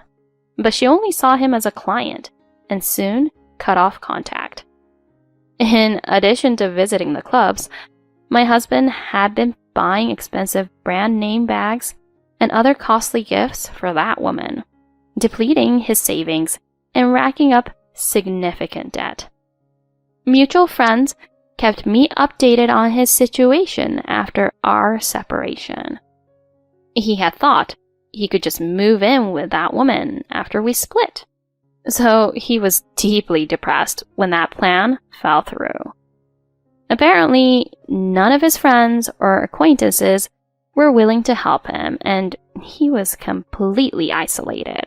but she only saw him as a client and soon cut off contact. In addition to visiting the clubs, my husband had been buying expensive brand name bags and other costly gifts for that woman, depleting his savings and racking up significant debt. Mutual friends kept me updated on his situation after our separation. He had thought he could just move in with that woman after we split, so he was deeply depressed when that plan fell through. Apparently, none of his friends or acquaintances were willing to help him, and he was completely isolated.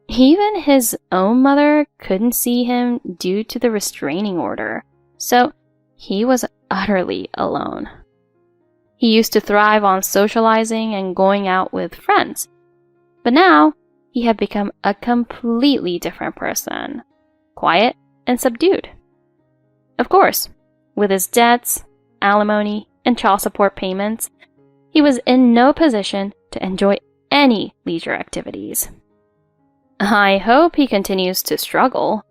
Even his own mother couldn't see him due to the restraining order, so he was utterly alone. He used to thrive on socializing and going out with friends, but now he had become a completely different person, quiet and subdued. Of course, with his debts, alimony, and child support payments, he was in no position to enjoy any leisure activities. I hope he continues to struggle.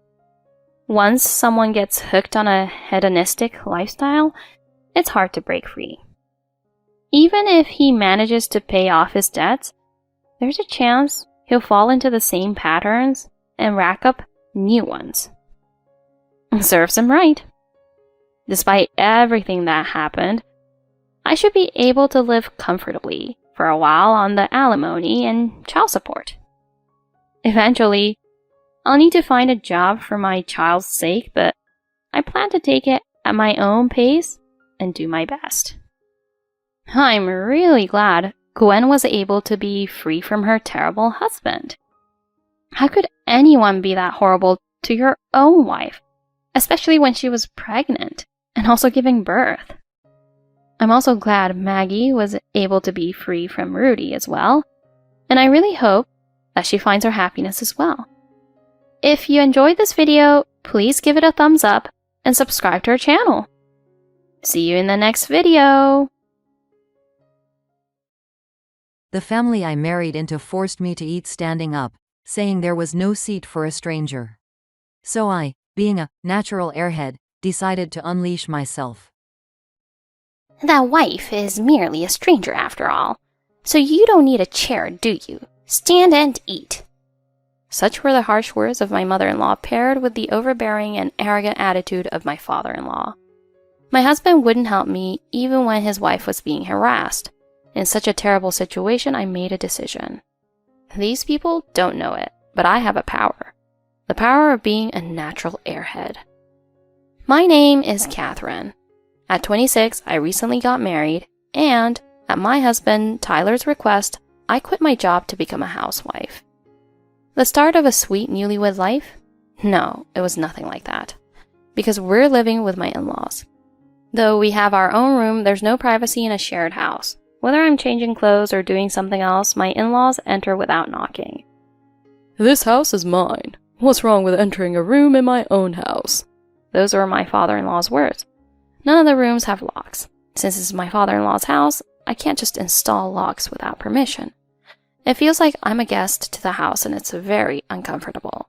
Once someone gets hooked on a hedonistic lifestyle, it's hard to break free. Even if he manages to pay off his debts, there's a chance he'll fall into the same patterns and rack up new ones. Serves him right. Despite everything that happened, I should be able to live comfortably for a while on the alimony and child support. Eventually, I'll need to find a job for my child's sake, but I plan to take it at my own pace and do my best. I'm really glad Gwen was able to be free from her terrible husband. How could anyone be that horrible to your own wife, especially when she was pregnant and also giving birth? I'm also glad Maggie was able to be free from Rudy as well, and I really hope that she finds her happiness as well. If you enjoyed this video, please give it a thumbs up and subscribe to our channel. See you in the next video! The family I married into forced me to eat standing up, saying there was no seat for a stranger. So I, being a natural airhead, decided to unleash myself. That wife is merely a stranger after all, so you don't need a chair, do you? Stand and eat. Such were the harsh words of my mother-in-law paired with the overbearing and arrogant attitude of my father-in-law. My husband wouldn't help me even when his wife was being harassed. In such a terrible situation, I made a decision. These people don't know it, but I have a power. The power of being a natural airhead. My name is Catherine. At 26, I recently got married, and at my husband Tyler's request, I quit my job to become a housewife. The start of a sweet newlywed life? No, it was nothing like that. Because we're living with my in-laws. Though we have our own room, there's no privacy in a shared house. Whether I'm changing clothes or doing something else, my in-laws enter without knocking. This house is mine. What's wrong with entering a room in my own house? Those were my father-in-law's words. None of the rooms have locks. Since this is my father-in-law's house, I can't just install locks without permission. It feels like I'm a guest to the house and it's very uncomfortable.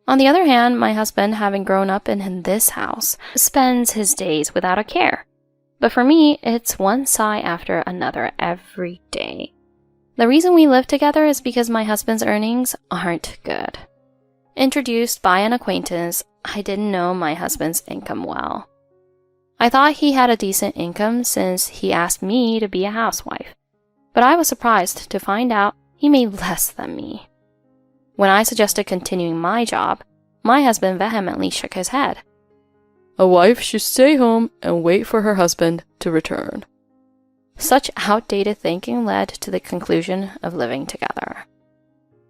On the other hand, my husband, having grown up in this house, spends his days without a care. But for me, it's one sigh after another every day. The reason we live together is because my husband's earnings aren't good. Introduced by an acquaintance, I didn't know my husband's income well. I thought he had a decent income since he asked me to be a housewife, but I was surprised to find out he made less than me. When I suggested continuing my job, my husband vehemently shook his head. A wife should stay home and wait for her husband to return. Such outdated thinking led to the conclusion of living together.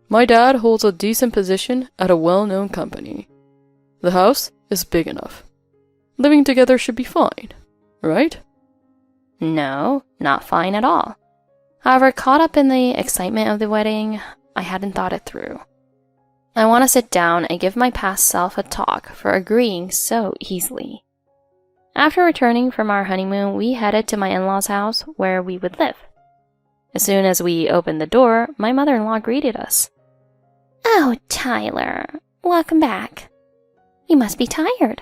My dad holds a decent position at a well-known company. The house is big enough. Living together should be fine, right? No, not fine at all. However, caught up in the excitement of the wedding, I hadn't thought it through. I want to sit down and give my past self a talk for agreeing so easily. After returning from our honeymoon, we headed to my in-laws' house where we would live. As soon as we opened the door, my mother-in-law greeted us. Oh, Tyler, welcome back. You must be tired.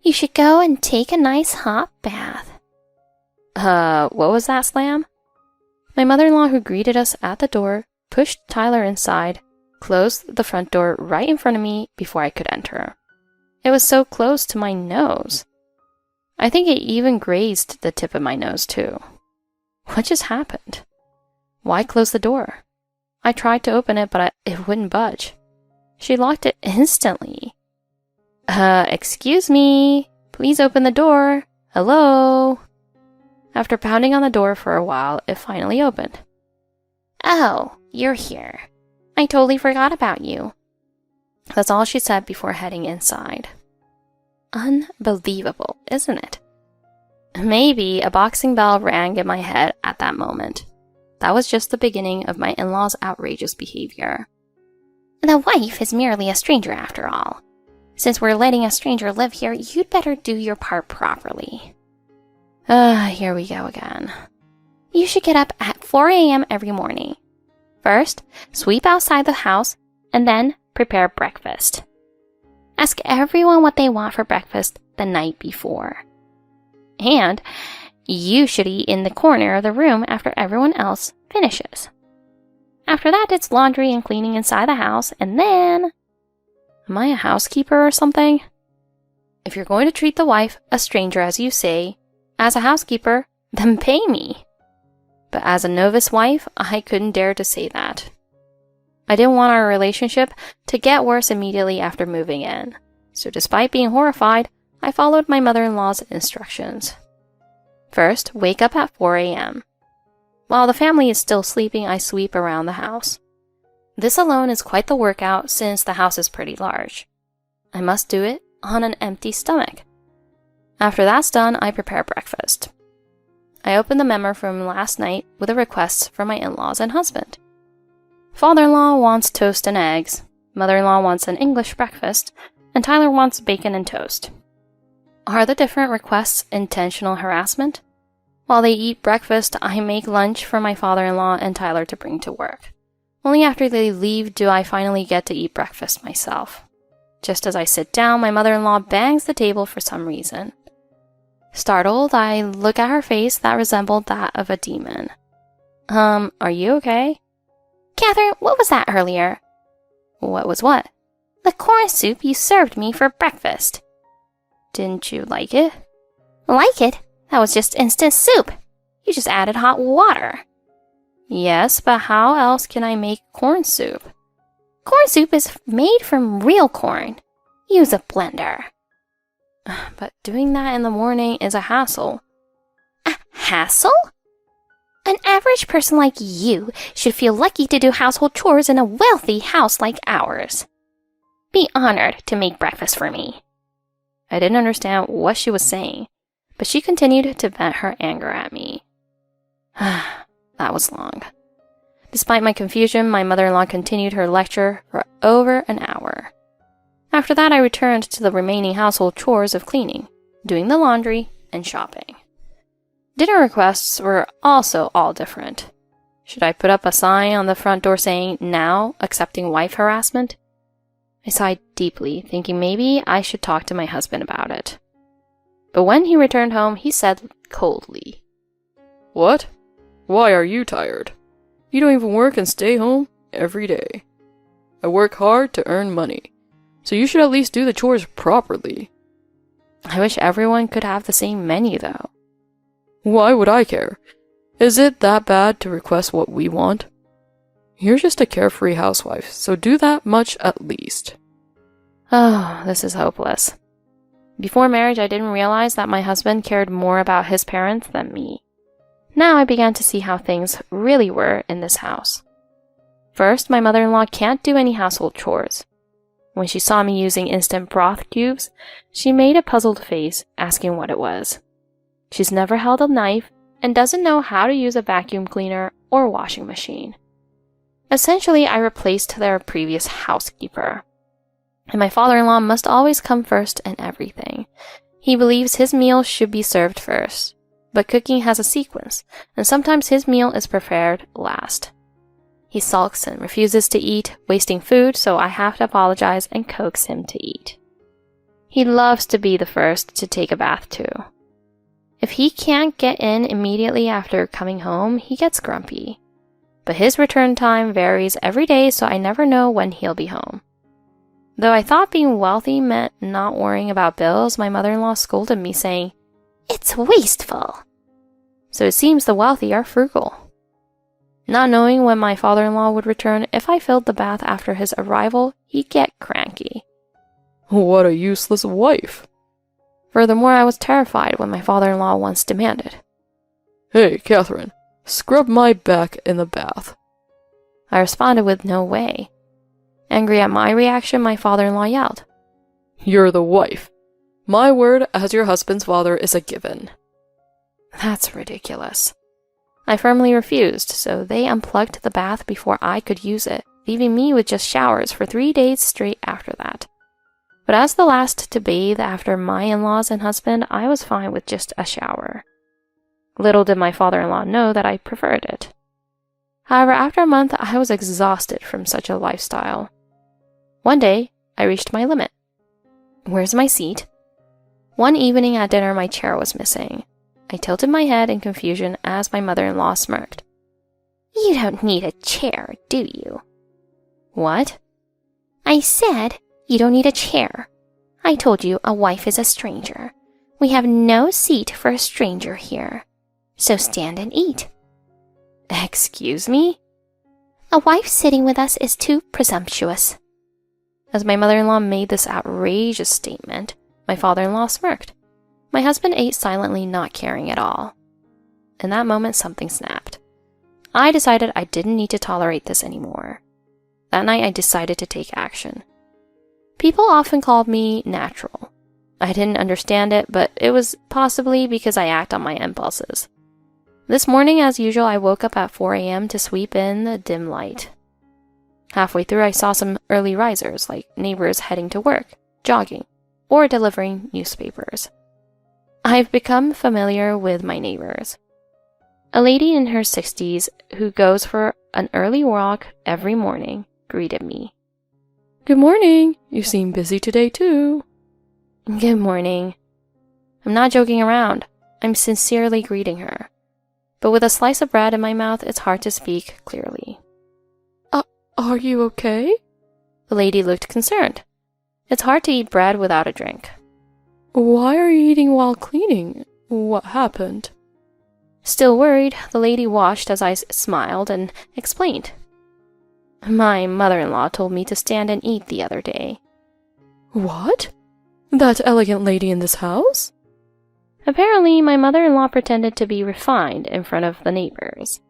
You should go and take a nice hot bath. What was that, Slam? My mother-in-law, who greeted us at the door, pushed Tyler inside, closed the front door right in front of me before I could enter. It was so close to my nose. I think it even grazed the tip of my nose, too. What just happened? Why close the door? I tried to open it, but it wouldn't budge. She locked it instantly. Excuse me. Please open the door. Hello? After pounding on the door for a while, it finally opened. Oh, you're here. I totally forgot about you. That's all she said before heading inside. Unbelievable, isn't it? Maybe a boxing bell rang in my head at that moment. That was just the beginning of my in-laws' outrageous behavior. The wife is merely a stranger after all. Since we're letting a stranger live here, you'd better do your part properly. Here we go again. You should get up at 4 a.m. every morning. First, sweep outside the house, and then prepare breakfast. Ask everyone what they want for breakfast the night before. And you should eat in the corner of the room after everyone else finishes. After that, it's laundry and cleaning inside the house, and then... Am I a housekeeper or something? If you're going to treat the wife, a stranger as you say, as a housekeeper, then pay me. But as a novice wife, I couldn't dare to say that. I didn't want our relationship to get worse immediately after moving in. So despite being horrified, I followed my mother-in-law's instructions. First, wake up at 4 a.m. While the family is still sleeping, I sweep around the house. This alone is quite the workout since the house is pretty large. I must do it on an empty stomach. After that's done, I prepare breakfast. I open the memo from last night with a request from my in-laws and husband. Father-in-law wants toast and eggs, mother-in-law wants an English breakfast, and Tyler wants bacon and toast. Are the different requests intentional harassment? While they eat breakfast, I make lunch for my father-in-law and Tyler to bring to work. Only after they leave do I finally get to eat breakfast myself. Just as I sit down, my mother-in-law bangs the table for some reason. Startled, I look at her face that resembled that of a demon. Are you okay? Catherine, what was that earlier? What was what? The corn soup you served me for breakfast. Didn't you like it? Like it? That was just instant soup. You just added hot water. Yes, but how else can I make corn soup? Corn soup is made from real corn. Use a blender. But doing that in the morning is a hassle. A hassle? An average person like you should feel lucky to do household chores in a wealthy house like ours. Be honored to make breakfast for me. I didn't understand what she was saying, but she continued to vent her anger at me. That was long. Despite my confusion, my mother-in-law continued her lecture for over an hour. After that, I returned to the remaining household chores of cleaning, doing the laundry, and shopping. Dinner requests were also all different. Should I put up a sign on the front door saying, "Now accepting wife harassment"? I sighed deeply, thinking maybe I should talk to my husband about it. But when he returned home, he said coldly, What? Why are you tired? You don't even work and stay home every day. I work hard to earn money, so you should at least do the chores properly. I wish everyone could have the same menu, though. Why would I care? Is it that bad to request what we want? You're just a carefree housewife, so do that much at least. Oh, this is hopeless. Before marriage, I didn't realize that my husband cared more about his parents than me. Now I began to see how things really were in this house. First, my mother-in-law can't do any household chores. When she saw me using instant broth cubes, she made a puzzled face, asking what it was. She's never held a knife and doesn't know how to use a vacuum cleaner or washing machine. Essentially, I replaced their previous housekeeper. And my father-in-law must always come first in everything. He believes his meal should be served first, but cooking has a sequence, and sometimes his meal is prepared last. He sulks and refuses to eat, wasting food, so I have to apologize and coax him to eat. He loves to be the first to take a bath too. If he can't get in immediately after coming home, he gets grumpy. But his return time varies every day, so I never know when he'll be home. Though I thought being wealthy meant not worrying about bills, my mother-in-law scolded me, saying, "It's wasteful." So it seems the wealthy are frugal. Not knowing when my father-in-law would return, if I filled the bath after his arrival, he'd get cranky. What a useless wife. Furthermore, I was terrified when my father-in-law once demanded, Hey, Catherine, scrub my back in the bath. I responded with no way. Angry at my reaction, my father-in-law yelled, You're the wife. My word as your husband's father is a given. That's ridiculous. I firmly refused, so they unplugged the bath before I could use it, leaving me with just showers for 3 days straight after that. But as the last to bathe after my in-laws and husband, I was fine with just a shower. Little did my father-in-law know that I preferred it. However, after a month, I was exhausted from such a lifestyle. One day, I reached my limit. Where's my seat? One evening at dinner, my chair was missing. I tilted my head in confusion as my mother-in-law smirked. You don't need a chair, do you? What? I said you don't need a chair. I told you a wife is a stranger. We have no seat for a stranger here. So stand and eat. Excuse me? A wife sitting with us is too presumptuous. As my mother-in-law made this outrageous statement, my father-in-law smirked. My husband ate silently, not caring at all. In that moment, something snapped. I decided I didn't need to tolerate this anymore. That night, I decided to take action. People often called me natural. I didn't understand it, but it was possibly because I act on my impulses. This morning, as usual, I woke up at 4 a.m. to sweep in the dim light. Halfway through, I saw some early risers, like neighbors heading to work, jogging, or delivering newspapers. I've become familiar with my neighbors. A lady in her 60s who goes for an early walk every morning greeted me. Good morning. You seem busy today too. Good morning. I'm not joking around. I'm sincerely greeting her. But with a slice of bread in my mouth, it's hard to speak clearly. Are you okay? The lady looked concerned. It's hard to eat bread without a drink. Why are you eating while cleaning? What happened? Still worried, the lady watched as I smiled and explained. My mother-in-law told me to stand and eat the other day. What? That elegant lady in this house? Apparently, my mother-in-law pretended to be refined in front of the neighbors.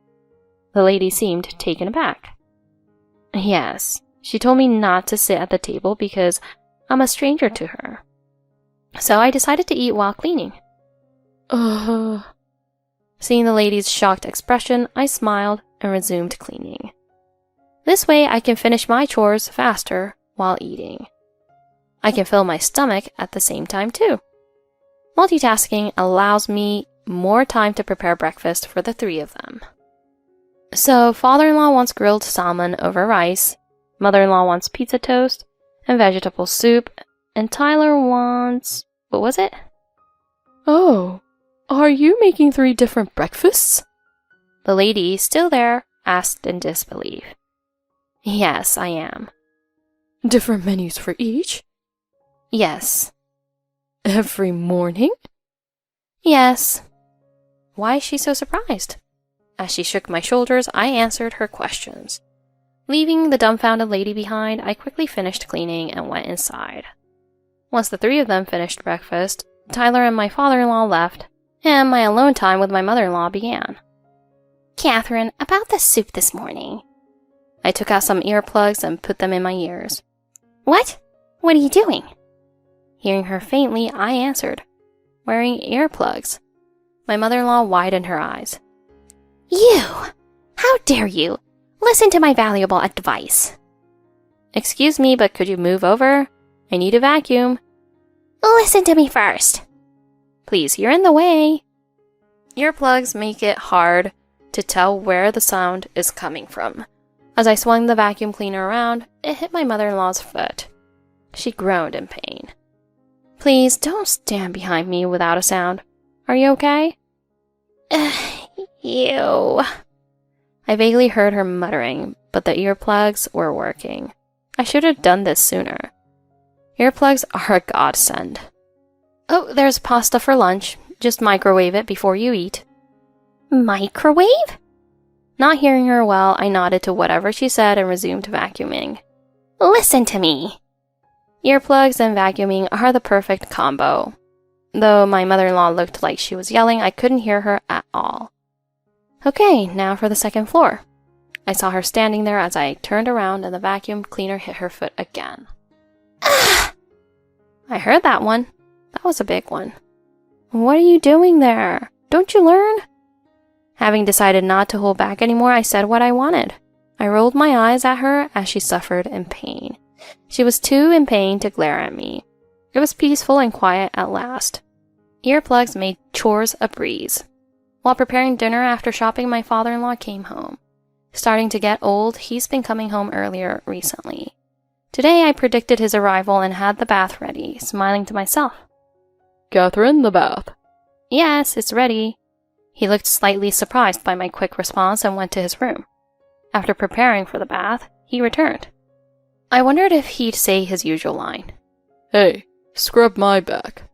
The lady seemed taken aback. Yes, she told me not to sit at the table because I'm a stranger to her. So I decided to eat while cleaning. Seeing the lady's shocked expression, I smiled and resumed cleaning. This way I can finish my chores faster while eating. I can fill my stomach at the same time too. Multitasking allows me more time to prepare breakfast for the three of them. So father-in-law wants grilled salmon over rice, mother-in-law wants pizza toast and vegetable soup, and Tyler wants... what was it? Oh, are you making 3 different breakfasts? The lady, still there, asked in disbelief. Yes, I am. Different menus for each? Yes. Every morning? Yes. Why is she so surprised? As she shook my shoulders, I answered her questions. Leaving the dumbfounded lady behind, I quickly finished cleaning and went inside. Once the 3 of them finished breakfast, Tyler and my father-in-law left, and my alone time with my mother-in-law began. Catherine, about the soup this morning. I took out some earplugs and put them in my ears. What? What are you doing? Hearing her faintly, I answered, wearing earplugs. My mother-in-law widened her eyes. You! How dare you! Listen to my valuable advice. Excuse me, but could you move over? I need a vacuum. Listen to me first. Please, you're in the way. Earplugs make it hard to tell where the sound is coming from. As I swung the vacuum cleaner around, it hit my mother-in-law's foot. She groaned in pain. Please don't stand behind me without a sound. Are you okay? Ew. I vaguely heard her muttering, but the earplugs were working. I should have done this sooner. Earplugs are a godsend. Oh, there's pasta for lunch. Just microwave it before you eat. Microwave? Not hearing her well, I nodded to whatever she said and resumed vacuuming. Listen to me. Earplugs and vacuuming are the perfect combo. Though my mother-in-law looked like she was yelling, I couldn't hear her at all. Okay, now for the second floor. I saw her standing there as I turned around and the vacuum cleaner hit her foot again. I heard that one. That was a big one. What are you doing there? Don't you learn? Having decided not to hold back anymore, I said what I wanted. I rolled my eyes at her as she suffered in pain. She was too in pain to glare at me. It was peaceful and quiet at last. Earplugs made chores a breeze. While preparing dinner after shopping, my father-in-law came home. Starting to get old, he's been coming home earlier recently. Today I predicted his arrival and had the bath ready, smiling to myself. Catherine, the bath. Yes, it's ready. He looked slightly surprised by my quick response and went to his room. After preparing for the bath, he returned. I wondered if he'd say his usual line. Hey, scrub my back.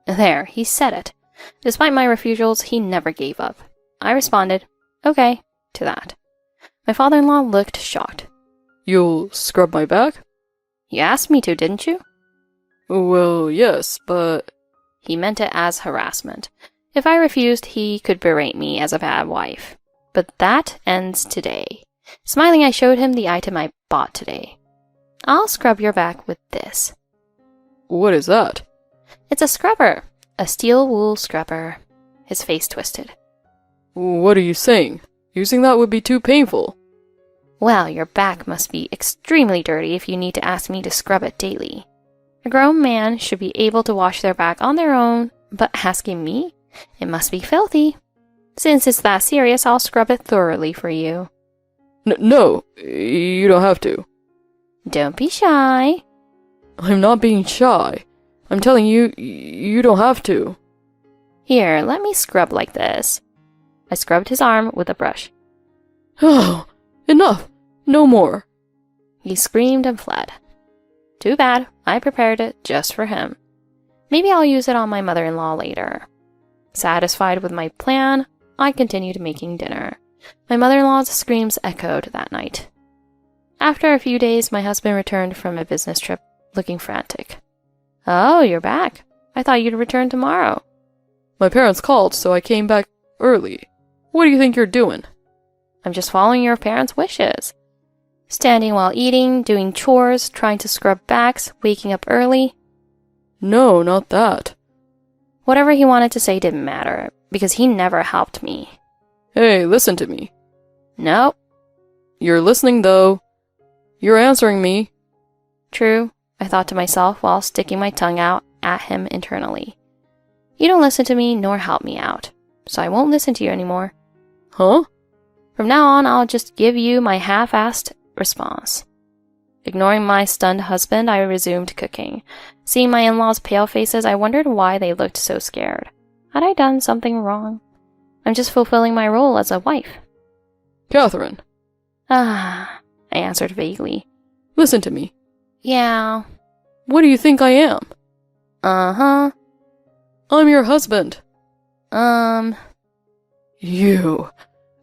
There, he said it. Despite my refusals, he never gave up. I responded, okay, to that. My father-in-law looked shocked. You'll scrub my back? You asked me to, didn't you? Well, yes, but... He meant it as harassment. If I refused, he could berate me as a bad wife. But that ends today. Smiling, I showed him the item I bought today. I'll scrub your back with this. What is that? It's a scrubber. A steel wool scrubber. His face twisted. What are you saying? Using that would be too painful. Well, your back must be extremely dirty if you need to ask me to scrub it daily. A grown man should be able to wash their back on their own, but asking me? It must be filthy. Since it's that serious, I'll scrub it thoroughly for you. No, you don't have to. Don't be shy. I'm not being shy. I'm telling you, you don't have to. Here, let me scrub like this. I scrubbed his arm with a brush. Oh, enough. No more. He screamed and fled. Too bad. I prepared it just for him. Maybe I'll use it on my mother-in-law later. Satisfied with my plan, I continued making dinner. My mother-in-law's screams echoed that night. After a few days, my husband returned from a business trip, looking frantic. Oh, you're back. I thought you'd return tomorrow. My parents called, so I came back early. What do you think you're doing? I'm just following your parents' wishes. Standing while eating, doing chores, trying to scrub backs, waking up early. No, not that. Whatever he wanted to say didn't matter, because he never helped me. Hey, listen to me. Nope. You're listening, though. You're answering me. True, I thought to myself while sticking my tongue out at him internally. You don't listen to me nor help me out, so I won't listen to you anymore. Huh? From now on, I'll just give you my half-assed response. Ignoring my stunned husband, I resumed cooking. Seeing my in-laws' pale faces, I wondered why they looked so scared. Had I done something wrong? I'm just fulfilling my role as a wife. Catherine. I answered vaguely. Listen to me. Yeah. What do you think I am? Uh-huh. I'm your husband. You.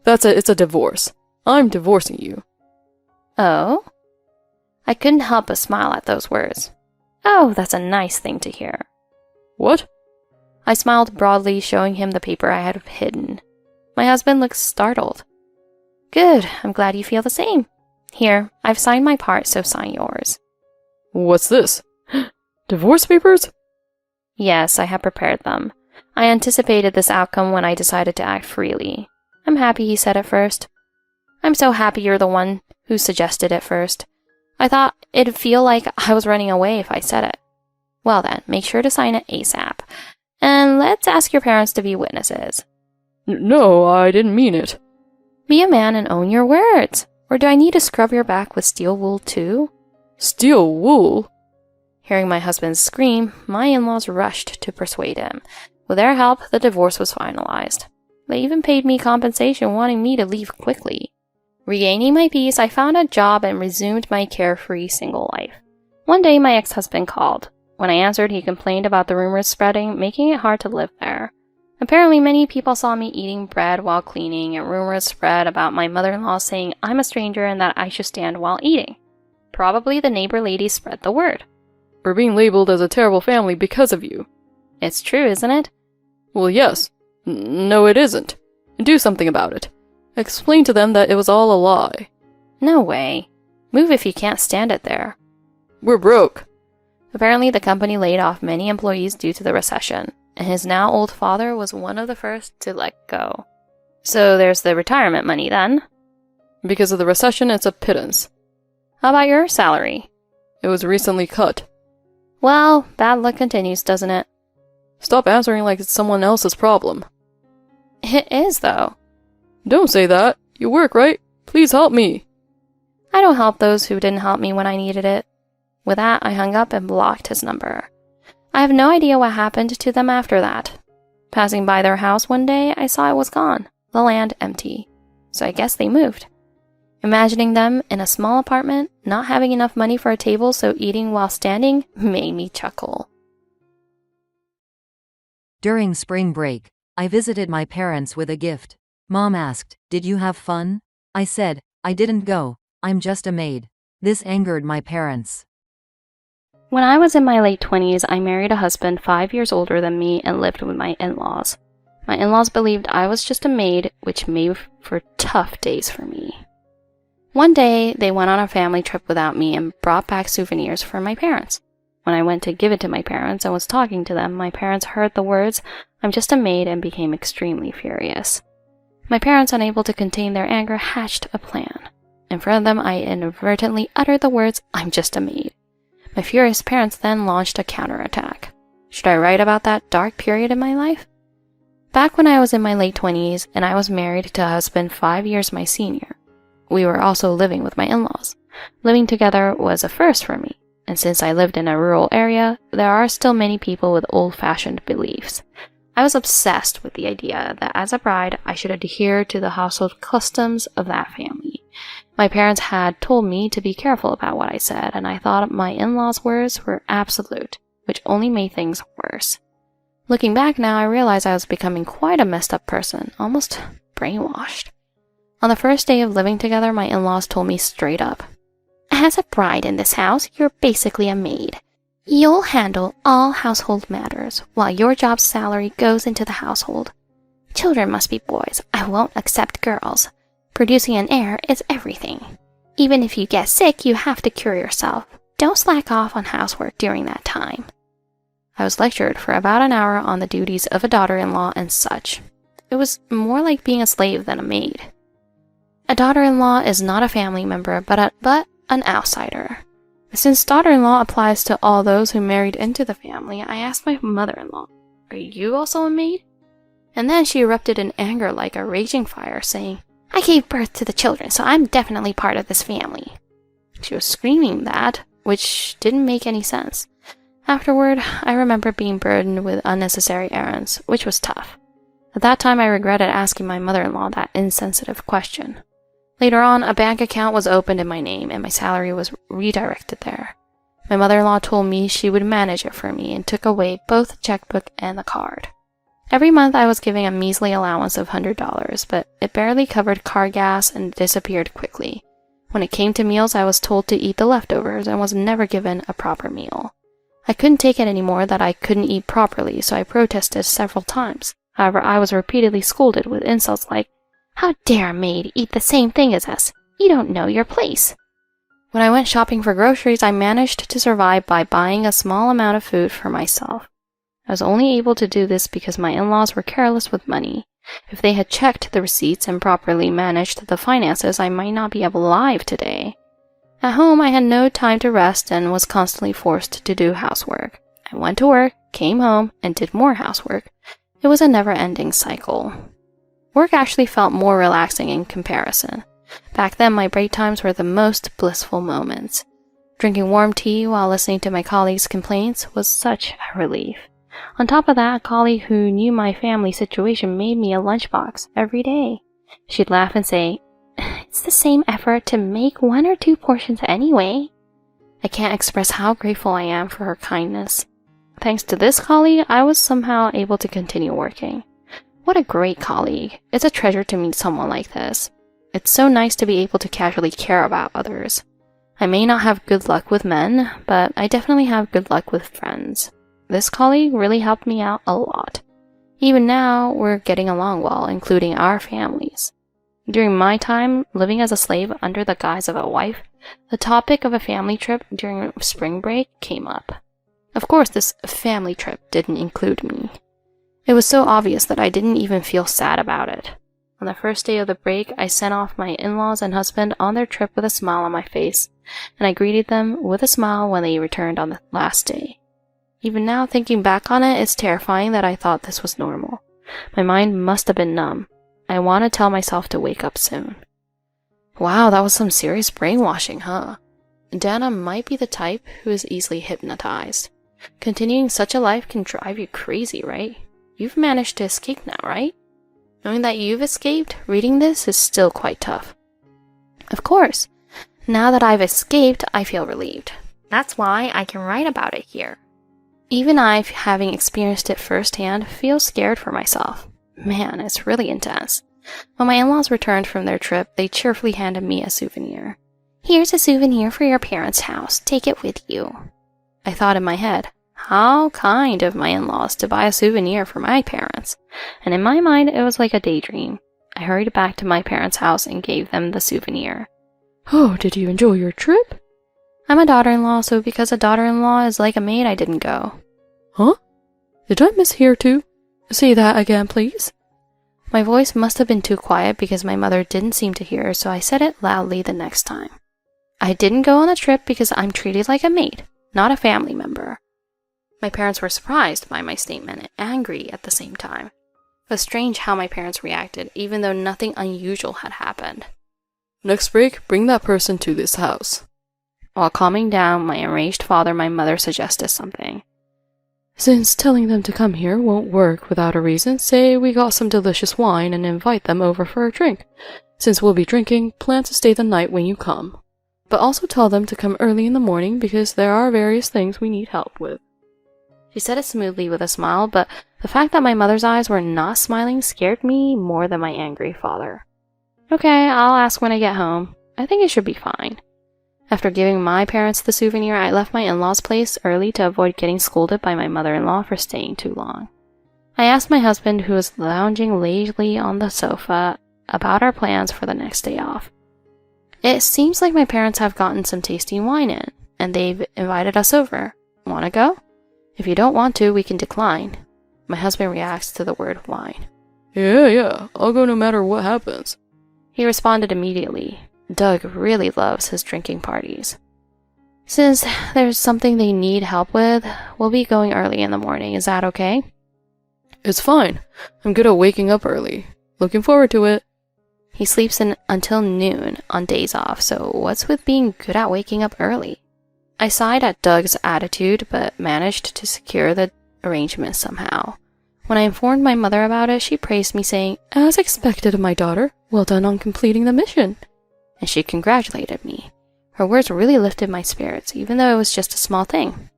It's a divorce. I'm divorcing you. Oh? I couldn't help but smile at those words. Oh, that's a nice thing to hear. What? I smiled broadly, showing him the paper I had hidden. My husband looked startled. Good, I'm glad you feel the same. Here, I've signed my part, so sign yours. What's this? Divorce papers? Yes, I had prepared them. I anticipated this outcome when I decided to act freely. I'm happy he said it first. I'm so happy you're the one who suggested it first. I thought it'd feel like I was running away if I said it. Well then, make sure to sign it ASAP. And let's ask your parents to be witnesses. No, I didn't mean it. Be a man and own your words. Or do I need to scrub your back with steel wool too? Steel wool? Hearing my husband scream, my in-laws rushed to persuade him. With their help, the divorce was finalized. They even paid me compensation, wanting me to leave quickly. Regaining my peace, I found a job and resumed my carefree single life. One day, my ex-husband called. When I answered, he complained about the rumors spreading, making it hard to live there. Apparently, many people saw me eating bread while cleaning, and rumors spread about my mother-in-law saying I'm a stranger and that I should stand while eating. Probably the neighbor lady spread the word. We're being labeled as a terrible family because of you. It's true, isn't it? Well, yes. No, it isn't. Do something about it. Explain to them that it was all a lie. No way. Move if you can't stand it there. We're broke. Apparently, the company laid off many employees due to the recession, and his now old father was one of the first to let go. So there's the retirement money then. Because of the recession, it's a pittance. How about your salary? It was recently cut. Well, bad luck continues, doesn't it? Stop answering like it's someone else's problem. It is, though. Don't say that. You work, right? Please help me. I don't help those who didn't help me when I needed it. With that, I hung up and blocked his number. I have no idea what happened to them after that. Passing by their house one day, I saw it was gone, the land empty. So I guess they moved. Imagining them in a small apartment, not having enough money for a table, so eating while standing made me chuckle. During spring break, I visited my parents with a gift. Mom asked, "Did you have fun?" I said, "I didn't go. I'm just a maid." This angered my parents. When I was in my late 20s, I married a husband 5 years older than me and lived with my in-laws. My in-laws believed I was just a maid, which made for tough days for me. One day, they went on a family trip without me and brought back souvenirs for my parents. When I went to give it to my parents and was talking to them, my parents heard the words, "I'm just a maid," and became extremely furious. My parents, unable to contain their anger, hatched a plan. In front of them, I inadvertently uttered the words, "I'm just a maid." My furious parents then launched a counterattack. Should I write about that dark period in my life? Back when I was in my late 20s and I was married to a husband 5 years my senior, we were also living with my in-laws. Living together was a first for me, and since I lived in a rural area, there are still many people with old-fashioned beliefs. I was obsessed with the idea that as a bride, I should adhere to the household customs of that family. My parents had told me to be careful about what I said, and I thought my in-laws' words were absolute, which only made things worse. Looking back now, I realize I was becoming quite a messed up person, almost brainwashed. On the first day of living together, my in-laws told me straight up, "As a bride in this house, you're basically a maid. You'll handle all household matters, while your job's salary goes into the household. Children must be boys. I won't accept girls. Producing an heir is everything. Even if you get sick, you have to cure yourself. Don't slack off on housework during that time." I was lectured for about an hour on the duties of a daughter-in-law and such. It was more like being a slave than a maid. A daughter-in-law is not a family member, but an outsider. Since daughter-in-law applies to all those who married into the family, I asked my mother-in-law, "Are you also a maid?" And then she erupted in anger like a raging fire, saying, "I gave birth to the children, so I'm definitely part of this family." She was screaming that, which didn't make any sense. Afterward, I remember being burdened with unnecessary errands, which was tough. At that time, I regretted asking my mother-in-law that insensitive question. Later on, a bank account was opened in my name, and my salary was redirected there. My mother-in-law told me she would manage it for me and took away both the checkbook and the card. Every month, I was giving a measly allowance of $100, but it barely covered car gas and disappeared quickly. When it came to meals, I was told to eat the leftovers and was never given a proper meal. I couldn't take it anymore that I couldn't eat properly, so I protested several times. However, I was repeatedly scolded with insults like, "How dare a maid eat the same thing as us? You don't know your place." When I went shopping for groceries, I managed to survive by buying a small amount of food for myself. I was only able to do this because my in-laws were careless with money. If they had checked the receipts and properly managed the finances, I might not be alive today. At home, I had no time to rest and was constantly forced to do housework. I went to work, came home, and did more housework. It was a never-ending cycle. Work actually felt more relaxing in comparison. Back then, my break times were the most blissful moments. Drinking warm tea while listening to my colleagues' complaints was such a relief. On top of that, a colleague who knew my family situation made me a lunchbox every day. She'd laugh and say, "It's the same effort to make 1 or 2 portions anyway." I can't express how grateful I am for her kindness. Thanks to this colleague, I was somehow able to continue working. What a great colleague. It's a treasure to meet someone like this. It's so nice to be able to casually care about others. I may not have good luck with men, but I definitely have good luck with friends. This colleague really helped me out a lot. Even now, we're getting along well, including our families. During my time living as a slave under the guise of a wife, the topic of a family trip during spring break came up. Of course, this family trip didn't include me. It was so obvious that I didn't even feel sad about it. On the first day of the break, I sent off my in-laws and husband on their trip with a smile on my face, and I greeted them with a smile when they returned on the last day. Even now, thinking back on it, it's terrifying that I thought this was normal. My mind must have been numb. I want to tell myself to wake up soon. Wow, that was some serious brainwashing, huh? Dana might be the type who is easily hypnotized. Continuing such a life can drive you crazy, right? You've managed to escape now, right? Knowing that you've escaped, reading this is still quite tough. Of course, now that I've escaped, I feel relieved. That's why I can write about it here. Even I, having experienced it firsthand, feel scared for myself. Man, it's really intense. When my in-laws returned from their trip, they cheerfully handed me a souvenir. "Here's a souvenir for your parents' house. Take it with you." I thought in my head, how kind of my in-laws to buy a souvenir for my parents. And in my mind, it was like a daydream. I hurried back to my parents' house and gave them the souvenir. Oh, did you enjoy your trip? I'm a daughter-in-law, so because a daughter-in-law is like a maid, I didn't go. Huh? Did I mishear too? Say that again, please. My voice must have been too quiet because my mother didn't seem to hear, so I said it loudly the next time. I didn't go on the trip because I'm treated like a maid, not a family member. My parents were surprised by my statement and angry at the same time. It was strange how my parents reacted, even though nothing unusual had happened. Next break, bring that person to this house. While calming down my enraged father, my mother suggested something. Since telling them to come here won't work without a reason, say we got some delicious wine and invite them over for a drink. Since we'll be drinking, plan to stay the night when you come. But also tell them to come early in the morning because there are various things we need help with. She said it smoothly with a smile, but the fact that my mother's eyes were not smiling scared me more than my angry father. Okay, I'll ask when I get home. I think it should be fine. After giving my parents the souvenir, I left my in-laws' place early to avoid getting scolded by my mother-in-law for staying too long. I asked my husband, who was lounging lazily on the sofa, about our plans for the next day off. It seems like my parents have gotten some tasty wine in, and they've invited us over. Wanna go? If you don't want to, we can decline. My husband reacts to the word wine. Yeah, I'll go no matter what happens. He responded immediately. Doug really loves his drinking parties. Since there's something they need help with, we'll be going early in the morning. Is that okay? It's fine. I'm good at waking up early. Looking forward to it. He sleeps in until noon on days off, so what's with being good at waking up early? I sighed at Doug's attitude, but managed to secure the arrangement somehow. When I informed my mother about it, she praised me, saying, "As expected, my daughter. Well done on completing the mission." And she congratulated me. Her words really lifted my spirits, even though it was just a small thing.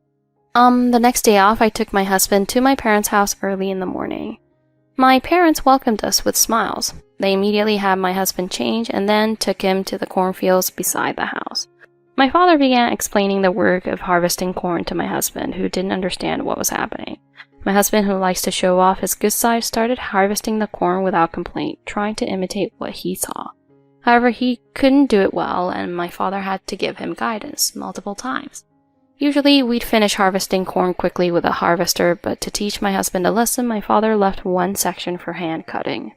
The next day off, I took my husband to my parents' house early in the morning. My parents welcomed us with smiles. They immediately had my husband change and then took him to the cornfields beside the house. My father began explaining the work of harvesting corn to my husband, who didn't understand what was happening. My husband, who likes to show off his good side, started harvesting the corn without complaint, trying to imitate what he saw. However, he couldn't do it well, and my father had to give him guidance multiple times. Usually, we'd finish harvesting corn quickly with a harvester, but to teach my husband a lesson, my father left one section for hand cutting.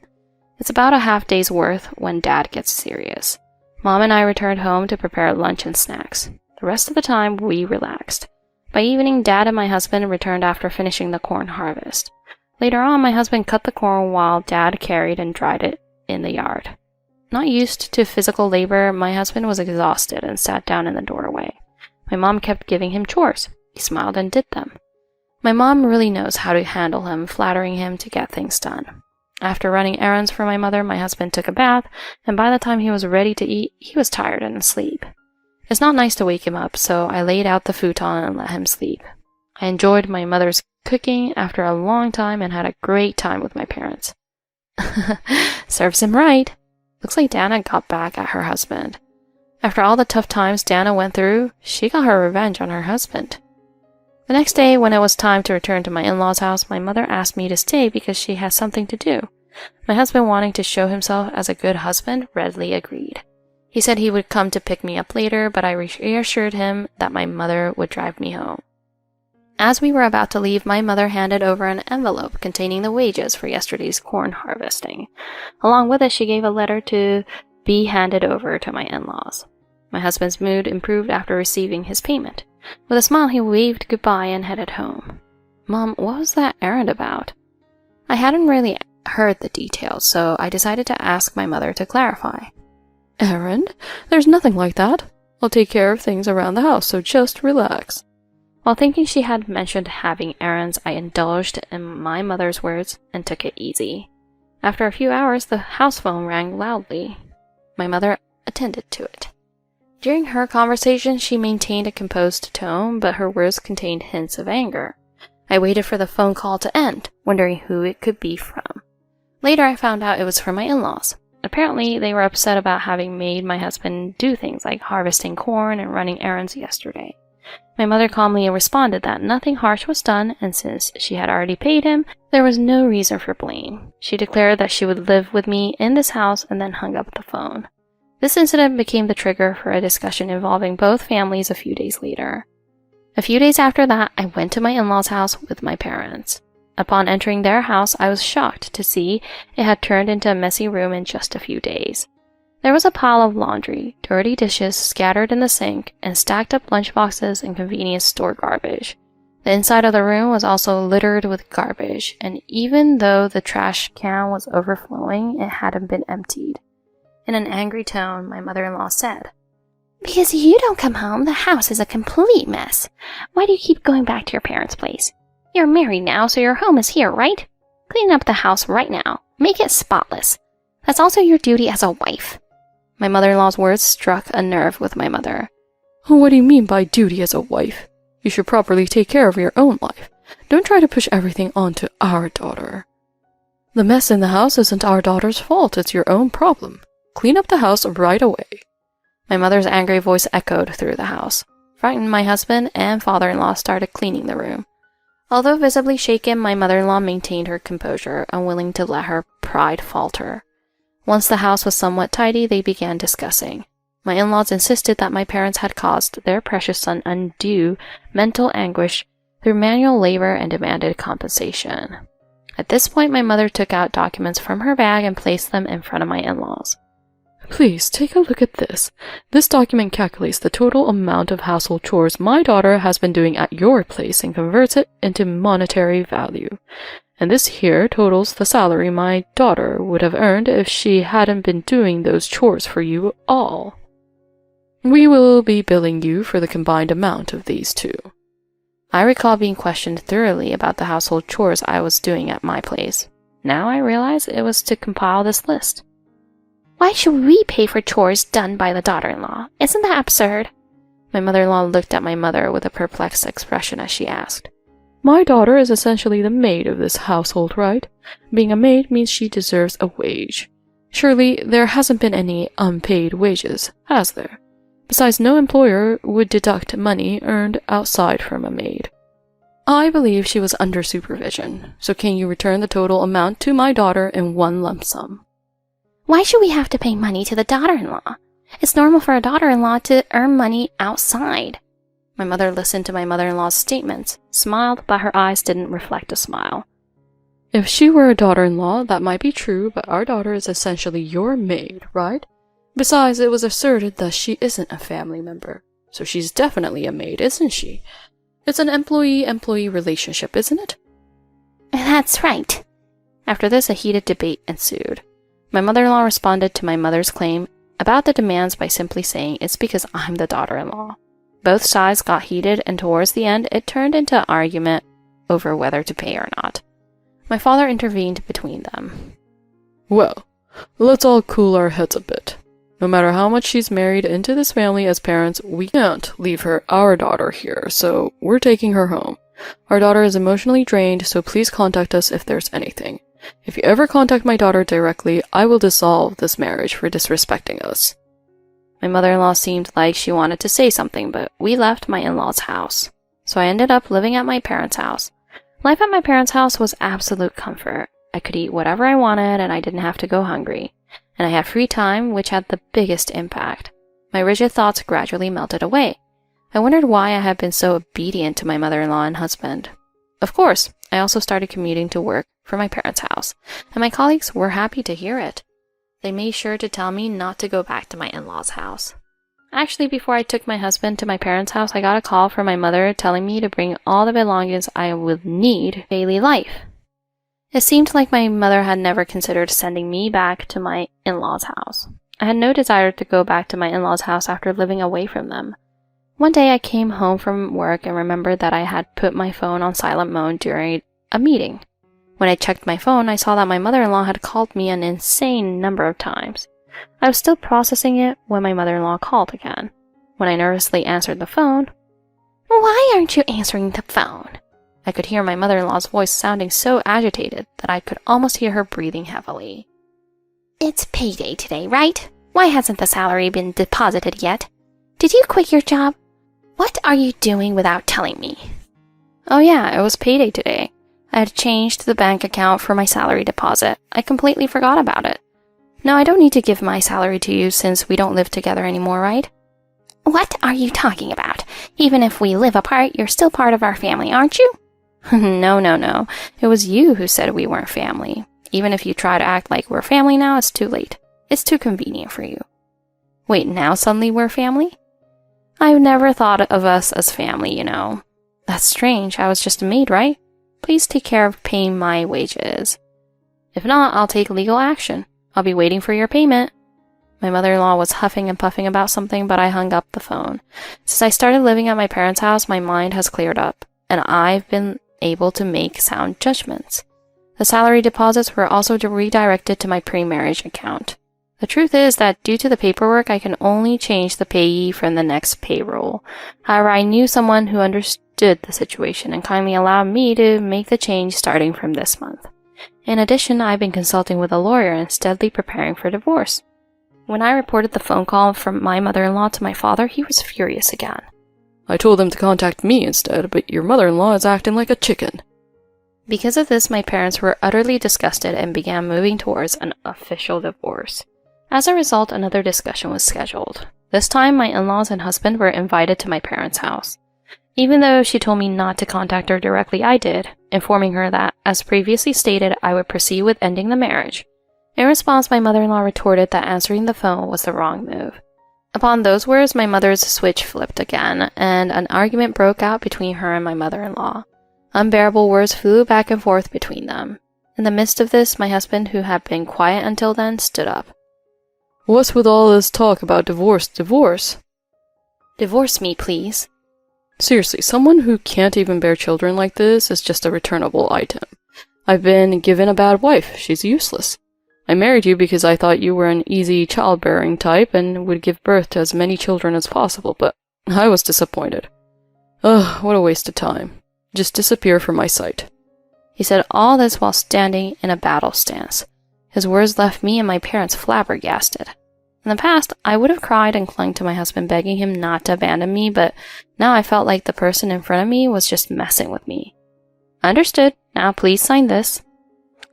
It's about a half day's worth when Dad gets serious. Mom and I returned home to prepare lunch and snacks. The rest of the time, we relaxed. By evening, Dad and my husband returned after finishing the corn harvest. Later on, my husband cut the corn while Dad carried and dried it in the yard. Not used to physical labor, my husband was exhausted and sat down in the doorway. My mom kept giving him chores. He smiled and did them. My mom really knows how to handle him, flattering him to get things done. After running errands for my mother, my husband took a bath, and by the time he was ready to eat, he was tired and asleep. It's not nice to wake him up, so I laid out the futon and let him sleep. I enjoyed my mother's cooking after a long time and had a great time with my parents. Serves him right. Looks like Dana got back at her husband. After all the tough times Dana went through, she got her revenge on her husband. The next day, when it was time to return to my in-laws' house, my mother asked me to stay because she has something to do. My husband, wanting to show himself as a good husband, readily agreed. He said he would come to pick me up later, but I reassured him that my mother would drive me home. As we were about to leave, my mother handed over an envelope containing the wages for yesterday's corn harvesting. Along with it, she gave a letter to be handed over to my in-laws. My husband's mood improved after receiving his payment. With a smile, he waved goodbye and headed home. Mom, what was that errand about? I hadn't really heard the details, so I decided to ask my mother to clarify. Errand? There's nothing like that. I'll take care of things around the house, so just relax. While thinking she had mentioned having errands, I indulged in my mother's words and took it easy. After a few hours, the house phone rang loudly. My mother attended to it. During her conversation, she maintained a composed tone, but her words contained hints of anger. I waited for the phone call to end, wondering who it could be from. Later, I found out it was from my in-laws. Apparently, they were upset about having made my husband do things like harvesting corn and running errands yesterday. My mother calmly responded that nothing harsh was done, and since she had already paid him, there was no reason for blame. She declared that she would live with me in this house and then hung up the phone. This incident became the trigger for a discussion involving both families a few days later. A few days after that, I went to my in-laws' house with my parents. Upon entering their house, I was shocked to see it had turned into a messy room in just a few days. There was a pile of laundry, dirty dishes scattered in the sink, and stacked up lunchboxes and convenience store garbage. The inside of the room was also littered with garbage, and even though the trash can was overflowing, it hadn't been emptied. In an angry tone, my mother-in-law said, "Because you don't come home, the house is a complete mess. Why do you keep going back to your parents' place? You're married now, so your home is here, right? Clean up the house right now. Make it spotless. That's also your duty as a wife." My mother-in-law's words struck a nerve with my mother. What do you mean by duty as a wife? You should properly take care of your own life. Don't try to push everything onto our daughter. The mess in the house isn't our daughter's fault, it's your own problem. Clean up the house right away. My mother's angry voice echoed through the house. Frightened, my husband and father-in-law started cleaning the room. Although visibly shaken, my mother-in-law maintained her composure, unwilling to let her pride falter. Once the house was somewhat tidy, they began discussing. My in-laws insisted that my parents had caused their precious son undue mental anguish through manual labor and demanded compensation. At this point, my mother took out documents from her bag and placed them in front of my in-laws. Please, take a look at this. This document calculates the total amount of household chores my daughter has been doing at your place and converts it into monetary value. And this here totals the salary my daughter would have earned if she hadn't been doing those chores for you all. We will be billing you for the combined amount of these two. I recall being questioned thoroughly about the household chores I was doing at my place. Now I realize it was to compile this list. Why should we pay for chores done by the daughter-in-law? Isn't that absurd? My mother-in-law looked at my mother with a perplexed expression as she asked. My daughter is essentially the maid of this household, right? Being a maid means she deserves a wage. Surely there hasn't been any unpaid wages, has there? Besides, no employer would deduct money earned outside from a maid. I believe she was under supervision, so can you return the total amount to my daughter in one lump sum? Why should we have to pay money to the daughter-in-law? It's normal for a daughter-in-law to earn money outside. My mother listened to my mother-in-law's statements, smiled, but her eyes didn't reflect a smile. If she were a daughter-in-law, that might be true, but our daughter is essentially your maid, right? Besides, it was asserted that she isn't a family member, so she's definitely a maid, isn't she? It's an employee-employee relationship, isn't it? That's right. After this, a heated debate ensued. My mother-in-law responded to my mother's claim about the demands by simply saying it's because I'm the daughter-in-law. Both sides got heated, and towards the end, it turned into an argument over whether to pay or not. My father intervened between them. Well, let's all cool our heads a bit. No matter how much she's married into this family as parents, we can't leave our daughter here, so we're taking her home. Our daughter is emotionally drained, so please contact us if there's anything. If you ever contact my daughter directly, I will dissolve this marriage for disrespecting us. My mother-in-law seemed like she wanted to say something, but we left my in-laws' house. So I ended up living at my parents' house. Life at my parents' house was absolute comfort. I could eat whatever I wanted, and I didn't have to go hungry. And I had free time, which had the biggest impact. My rigid thoughts gradually melted away. I wondered why I had been so obedient to my mother-in-law and husband. Of course, I also started commuting to work from my parents' house, and my colleagues were happy to hear it. They made sure to tell me not to go back to my in-laws' house. Actually, before I took my husband to my parents' house, I got a call from my mother telling me to bring all the belongings I would need daily life. It seemed like my mother had never considered sending me back to my in-laws' house. I had no desire to go back to my in-laws' house after living away from them. One day I came home from work and remembered that I had put my phone on silent mode during a meeting. When I checked my phone, I saw that my mother-in-law had called me an insane number of times. I was still processing it when my mother-in-law called again. When I nervously answered the phone, "Why aren't you answering the phone?" I could hear my mother-in-law's voice sounding so agitated that I could almost hear her breathing heavily. "It's payday today, right? Why hasn't the salary been deposited yet? Did you quit your job? What are you doing without telling me?" Oh yeah, it was payday today. I had changed the bank account for my salary deposit. I completely forgot about it. No, I don't need to give my salary to you since we don't live together anymore, right? What are you talking about? Even if we live apart, you're still part of our family, aren't you? No. It was you who said we weren't family. Even if you try to act like we're family now, it's too late. It's too convenient for you. Wait, now suddenly we're family? I've never thought of us as family, you know. That's strange. I was just a maid, right? Please take care of paying my wages. If not, I'll take legal action. I'll be waiting for your payment. My mother-in-law was huffing and puffing about something, but I hung up the phone. Since I started living at my parents' house, my mind has cleared up, and I've been able to make sound judgments. The salary deposits were also redirected to my pre-marriage account. The truth is that due to the paperwork, I can only change the payee from the next payroll. However, I knew someone who understood the situation and kindly allowed me to make the change starting from this month. In addition, I've been consulting with a lawyer and steadily preparing for divorce. When I reported the phone call from my mother-in-law to my father, he was furious again. I told them to contact me instead, but your mother-in-law is acting like a chicken. Because of this, my parents were utterly disgusted and began moving towards an official divorce. As a result, another discussion was scheduled. This time, my in-laws and husband were invited to my parents' house. Even though she told me not to contact her directly, I did, informing her that, as previously stated, I would proceed with ending the marriage. In response, my mother-in-law retorted that answering the phone was the wrong move. Upon those words, my mother's switch flipped again, and an argument broke out between her and my mother-in-law. Unbearable words flew back and forth between them. In the midst of this, my husband, who had been quiet until then, stood up. What's with all this talk about divorce? Divorce me, please. Seriously, someone who can't even bear children like this is just a returnable item. I've been given a bad wife. She's useless. I married you because I thought you were an easy childbearing type and would give birth to as many children as possible, but I was disappointed. Ugh, what a waste of time. Just disappear from my sight. He said all this while standing in a battle stance. His words left me and my parents flabbergasted. In the past, I would have cried and clung to my husband, begging him not to abandon me, but now I felt like the person in front of me was just messing with me. Understood. Now please sign this.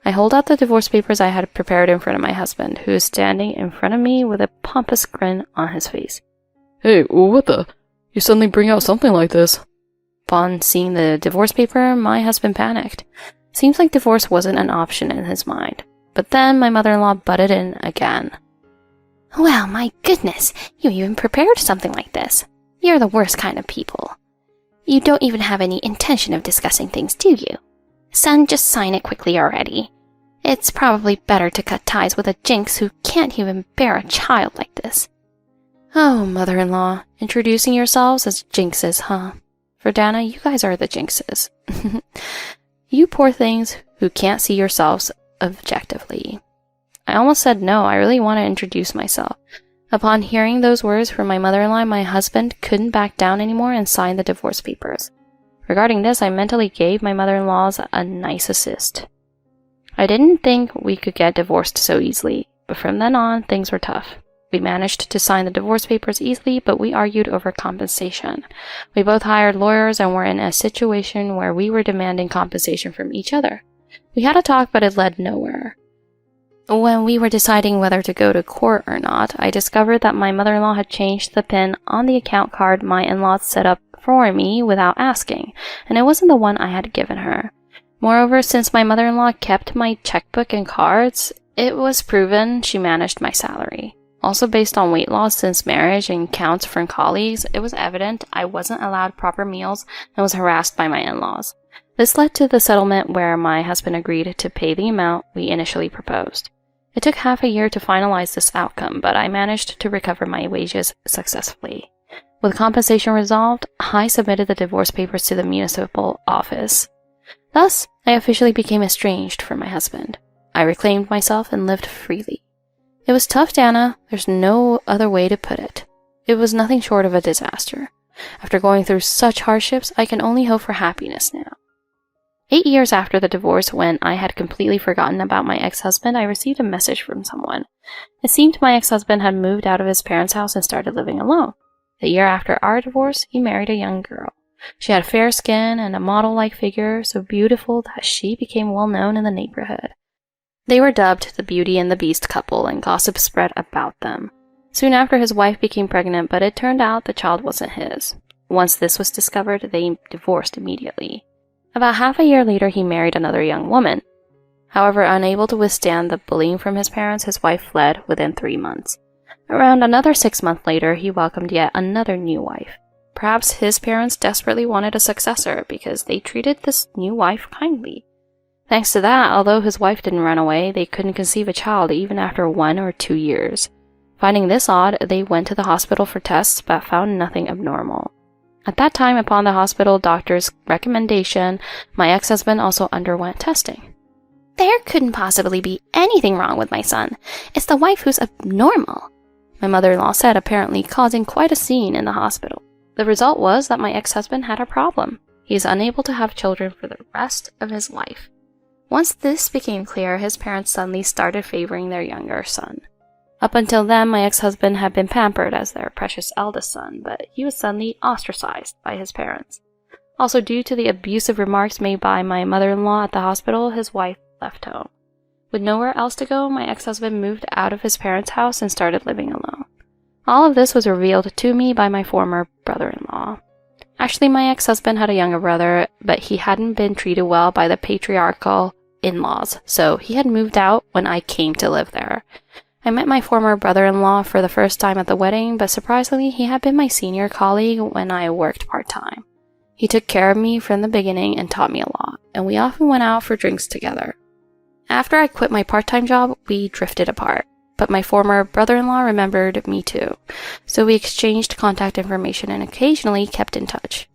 I hold out the divorce papers I had prepared in front of my husband, who is standing in front of me with a pompous grin on his face. Hey, what the? You suddenly bring out something like this? Upon seeing the divorce paper, my husband panicked. Seems like divorce wasn't an option in his mind. But then my mother-in-law butted in again. Well, my goodness, you even prepared something like this. You're the worst kind of people. You don't even have any intention of discussing things, do you? Son, just sign it quickly already. It's probably better to cut ties with a jinx who can't even bear a child like this. Oh, mother-in-law, introducing yourselves as jinxes, huh? For Dana, you guys are the jinxes. You poor things who can't see yourselves objectively. I almost said no, I really want to introduce myself. Upon hearing those words from my mother-in-law, my husband couldn't back down anymore and signed the divorce papers. Regarding this, I mentally gave my mother-in-laws a nice assist. I didn't think we could get divorced so easily, but from then on, things were tough. We managed to sign the divorce papers easily, but we argued over compensation. We both hired lawyers and were in a situation where we were demanding compensation from each other. We had a talk, but it led nowhere. When we were deciding whether to go to court or not, I discovered that my mother-in-law had changed the PIN on the account card my in-laws set up for me without asking, and it wasn't the one I had given her. Moreover, since my mother-in-law kept my checkbook and cards, it was proven she managed my salary. Also, based on weight loss since marriage and counts from colleagues, it was evident I wasn't allowed proper meals and was harassed by my in-laws. This led to the settlement where my husband agreed to pay the amount we initially proposed. It took half a year to finalize this outcome, but I managed to recover my wages successfully. With compensation resolved, I submitted the divorce papers to the municipal office. Thus, I officially became estranged from my husband. I reclaimed myself and lived freely. It was tough, Dana. There's no other way to put it. It was nothing short of a disaster. After going through such hardships, I can only hope for happiness now. 8 years after the divorce, when I had completely forgotten about my ex-husband, I received a message from someone. It seemed my ex-husband had moved out of his parents' house and started living alone. The year after our divorce, he married a young girl. She had fair skin and a model-like figure, so beautiful that she became well known in the neighborhood. They were dubbed the Beauty and the Beast couple, and gossip spread about them. Soon after, his wife became pregnant, but it turned out the child wasn't his. Once this was discovered, they divorced immediately. About half a year later, he married another young woman. However, unable to withstand the bullying from his parents, his wife fled within 3 months. Around another 6 months later, he welcomed yet another new wife. Perhaps his parents desperately wanted a successor because they treated this new wife kindly. Thanks to that, although his wife didn't run away, they couldn't conceive a child even after 1 or 2 years. Finding this odd, they went to the hospital for tests but found nothing abnormal. At that time, upon the hospital doctor's recommendation, my ex-husband also underwent testing. There couldn't possibly be anything wrong with my son. It's the wife who's abnormal, my mother-in-law said, apparently causing quite a scene in the hospital. The result was that my ex-husband had a problem. He is unable to have children for the rest of his life. Once this became clear, his parents suddenly started favoring their younger son. Up until then, my ex-husband had been pampered as their precious eldest son, but he was suddenly ostracized by his parents. Also, due to the abusive remarks made by my mother-in-law at the hospital, his wife left home. With nowhere else to go, my ex-husband moved out of his parents' house and started living alone. All of this was revealed to me by my former brother-in-law. Actually, my ex-husband had a younger brother, but he hadn't been treated well by the patriarchal in-laws, so he had moved out when I came to live there. I met my former brother-in-law for the first time at the wedding, but surprisingly, he had been my senior colleague when I worked part-time. He took care of me from the beginning and taught me a lot, and we often went out for drinks together. After I quit my part-time job, we drifted apart, but my former brother-in-law remembered me too, so we exchanged contact information and occasionally kept in touch.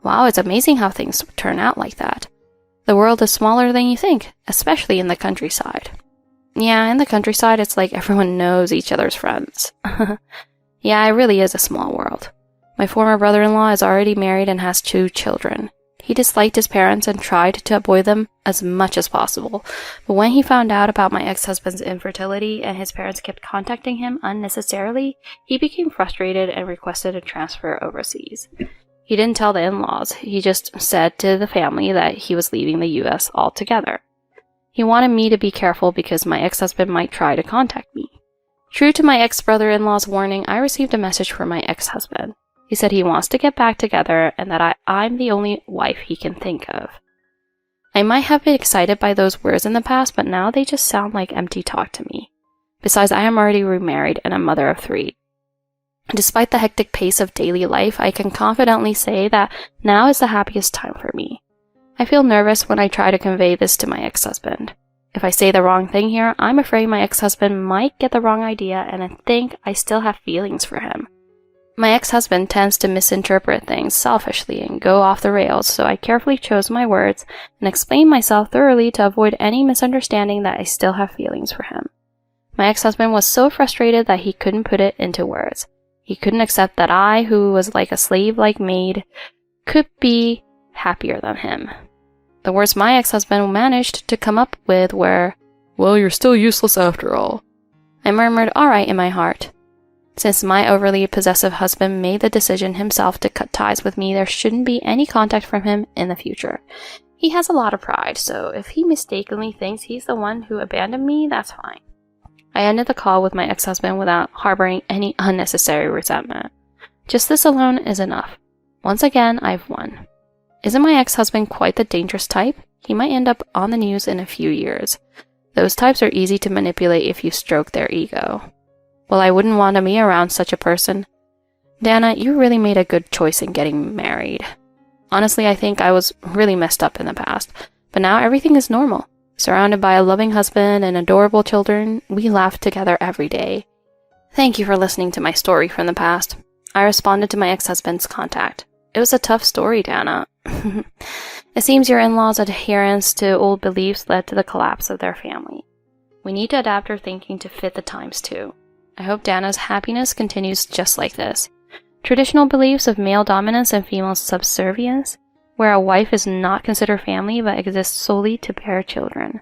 Wow, it's amazing how things turn out like that. The world is smaller than you think, especially in the countryside. Yeah, in the countryside, it's like everyone knows each other's friends. Yeah, it really is a small world. My former brother-in-law is already married and has 2 children. He disliked his parents and tried to avoid them as much as possible, but when he found out about my ex-husband's infertility and his parents kept contacting him unnecessarily, he became frustrated and requested a transfer overseas. He didn't tell the in-laws, he just said to the family that he was leaving the US altogether. He wanted me to be careful because my ex-husband might try to contact me. True to my ex-brother-in-law's warning, I received a message from my ex-husband. He said he wants to get back together and that I'm the only wife he can think of. I might have been excited by those words in the past, but now they just sound like empty talk to me. Besides, I am already remarried and a mother of 3. Despite the hectic pace of daily life, I can confidently say that now is the happiest time for me. I feel nervous when I try to convey this to my ex-husband. If I say the wrong thing here, I'm afraid my ex-husband might get the wrong idea and I think I still have feelings for him. My ex-husband tends to misinterpret things selfishly and go off the rails, so I carefully chose my words and explained myself thoroughly to avoid any misunderstanding that I still have feelings for him. My ex-husband was so frustrated that he couldn't put it into words. He couldn't accept that I, who was like a slave-like maid, could be happier than him. The words my ex-husband managed to come up with were, "Well, you're still useless after all." I murmured, "All right," in my heart. Since my overly possessive husband made the decision himself to cut ties with me, there shouldn't be any contact from him in the future. He has a lot of pride, so if he mistakenly thinks he's the one who abandoned me, that's fine. I ended the call with my ex-husband without harboring any unnecessary resentment. Just this alone is enough. Once again, I've won. Isn't my ex-husband quite the dangerous type? He might end up on the news in a few years. Those types are easy to manipulate if you stroke their ego. Well, I wouldn't want to be around such a person. Dana, you really made a good choice in getting married. Honestly, I think I was really messed up in the past, but now everything is normal. Surrounded by a loving husband and adorable children, we laugh together every day. Thank you for listening to my story from the past. I responded to my ex-husband's contact. It was a tough story, Dana. It seems your in-laws' adherence to old beliefs led to the collapse of their family. We need to adapt our thinking to fit the times too. I hope Dana's happiness continues just like this. Traditional beliefs of male dominance and female subservience, where a wife is not considered family but exists solely to bear children.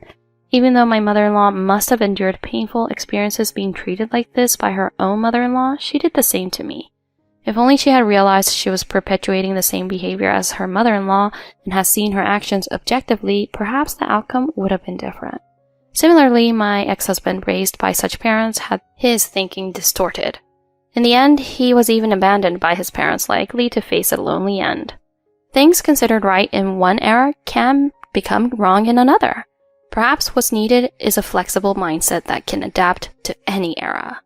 Even though my mother-in-law must have endured painful experiences being treated like this by her own mother-in-law, she did the same to me. If only she had realized she was perpetuating the same behavior as her mother-in-law and had seen her actions objectively, perhaps the outcome would have been different. Similarly, my ex-husband, raised by such parents, had his thinking distorted. In the end, he was even abandoned by his parents, likely to face a lonely end. Things considered right in one era can become wrong in another. Perhaps what's needed is a flexible mindset that can adapt to any era.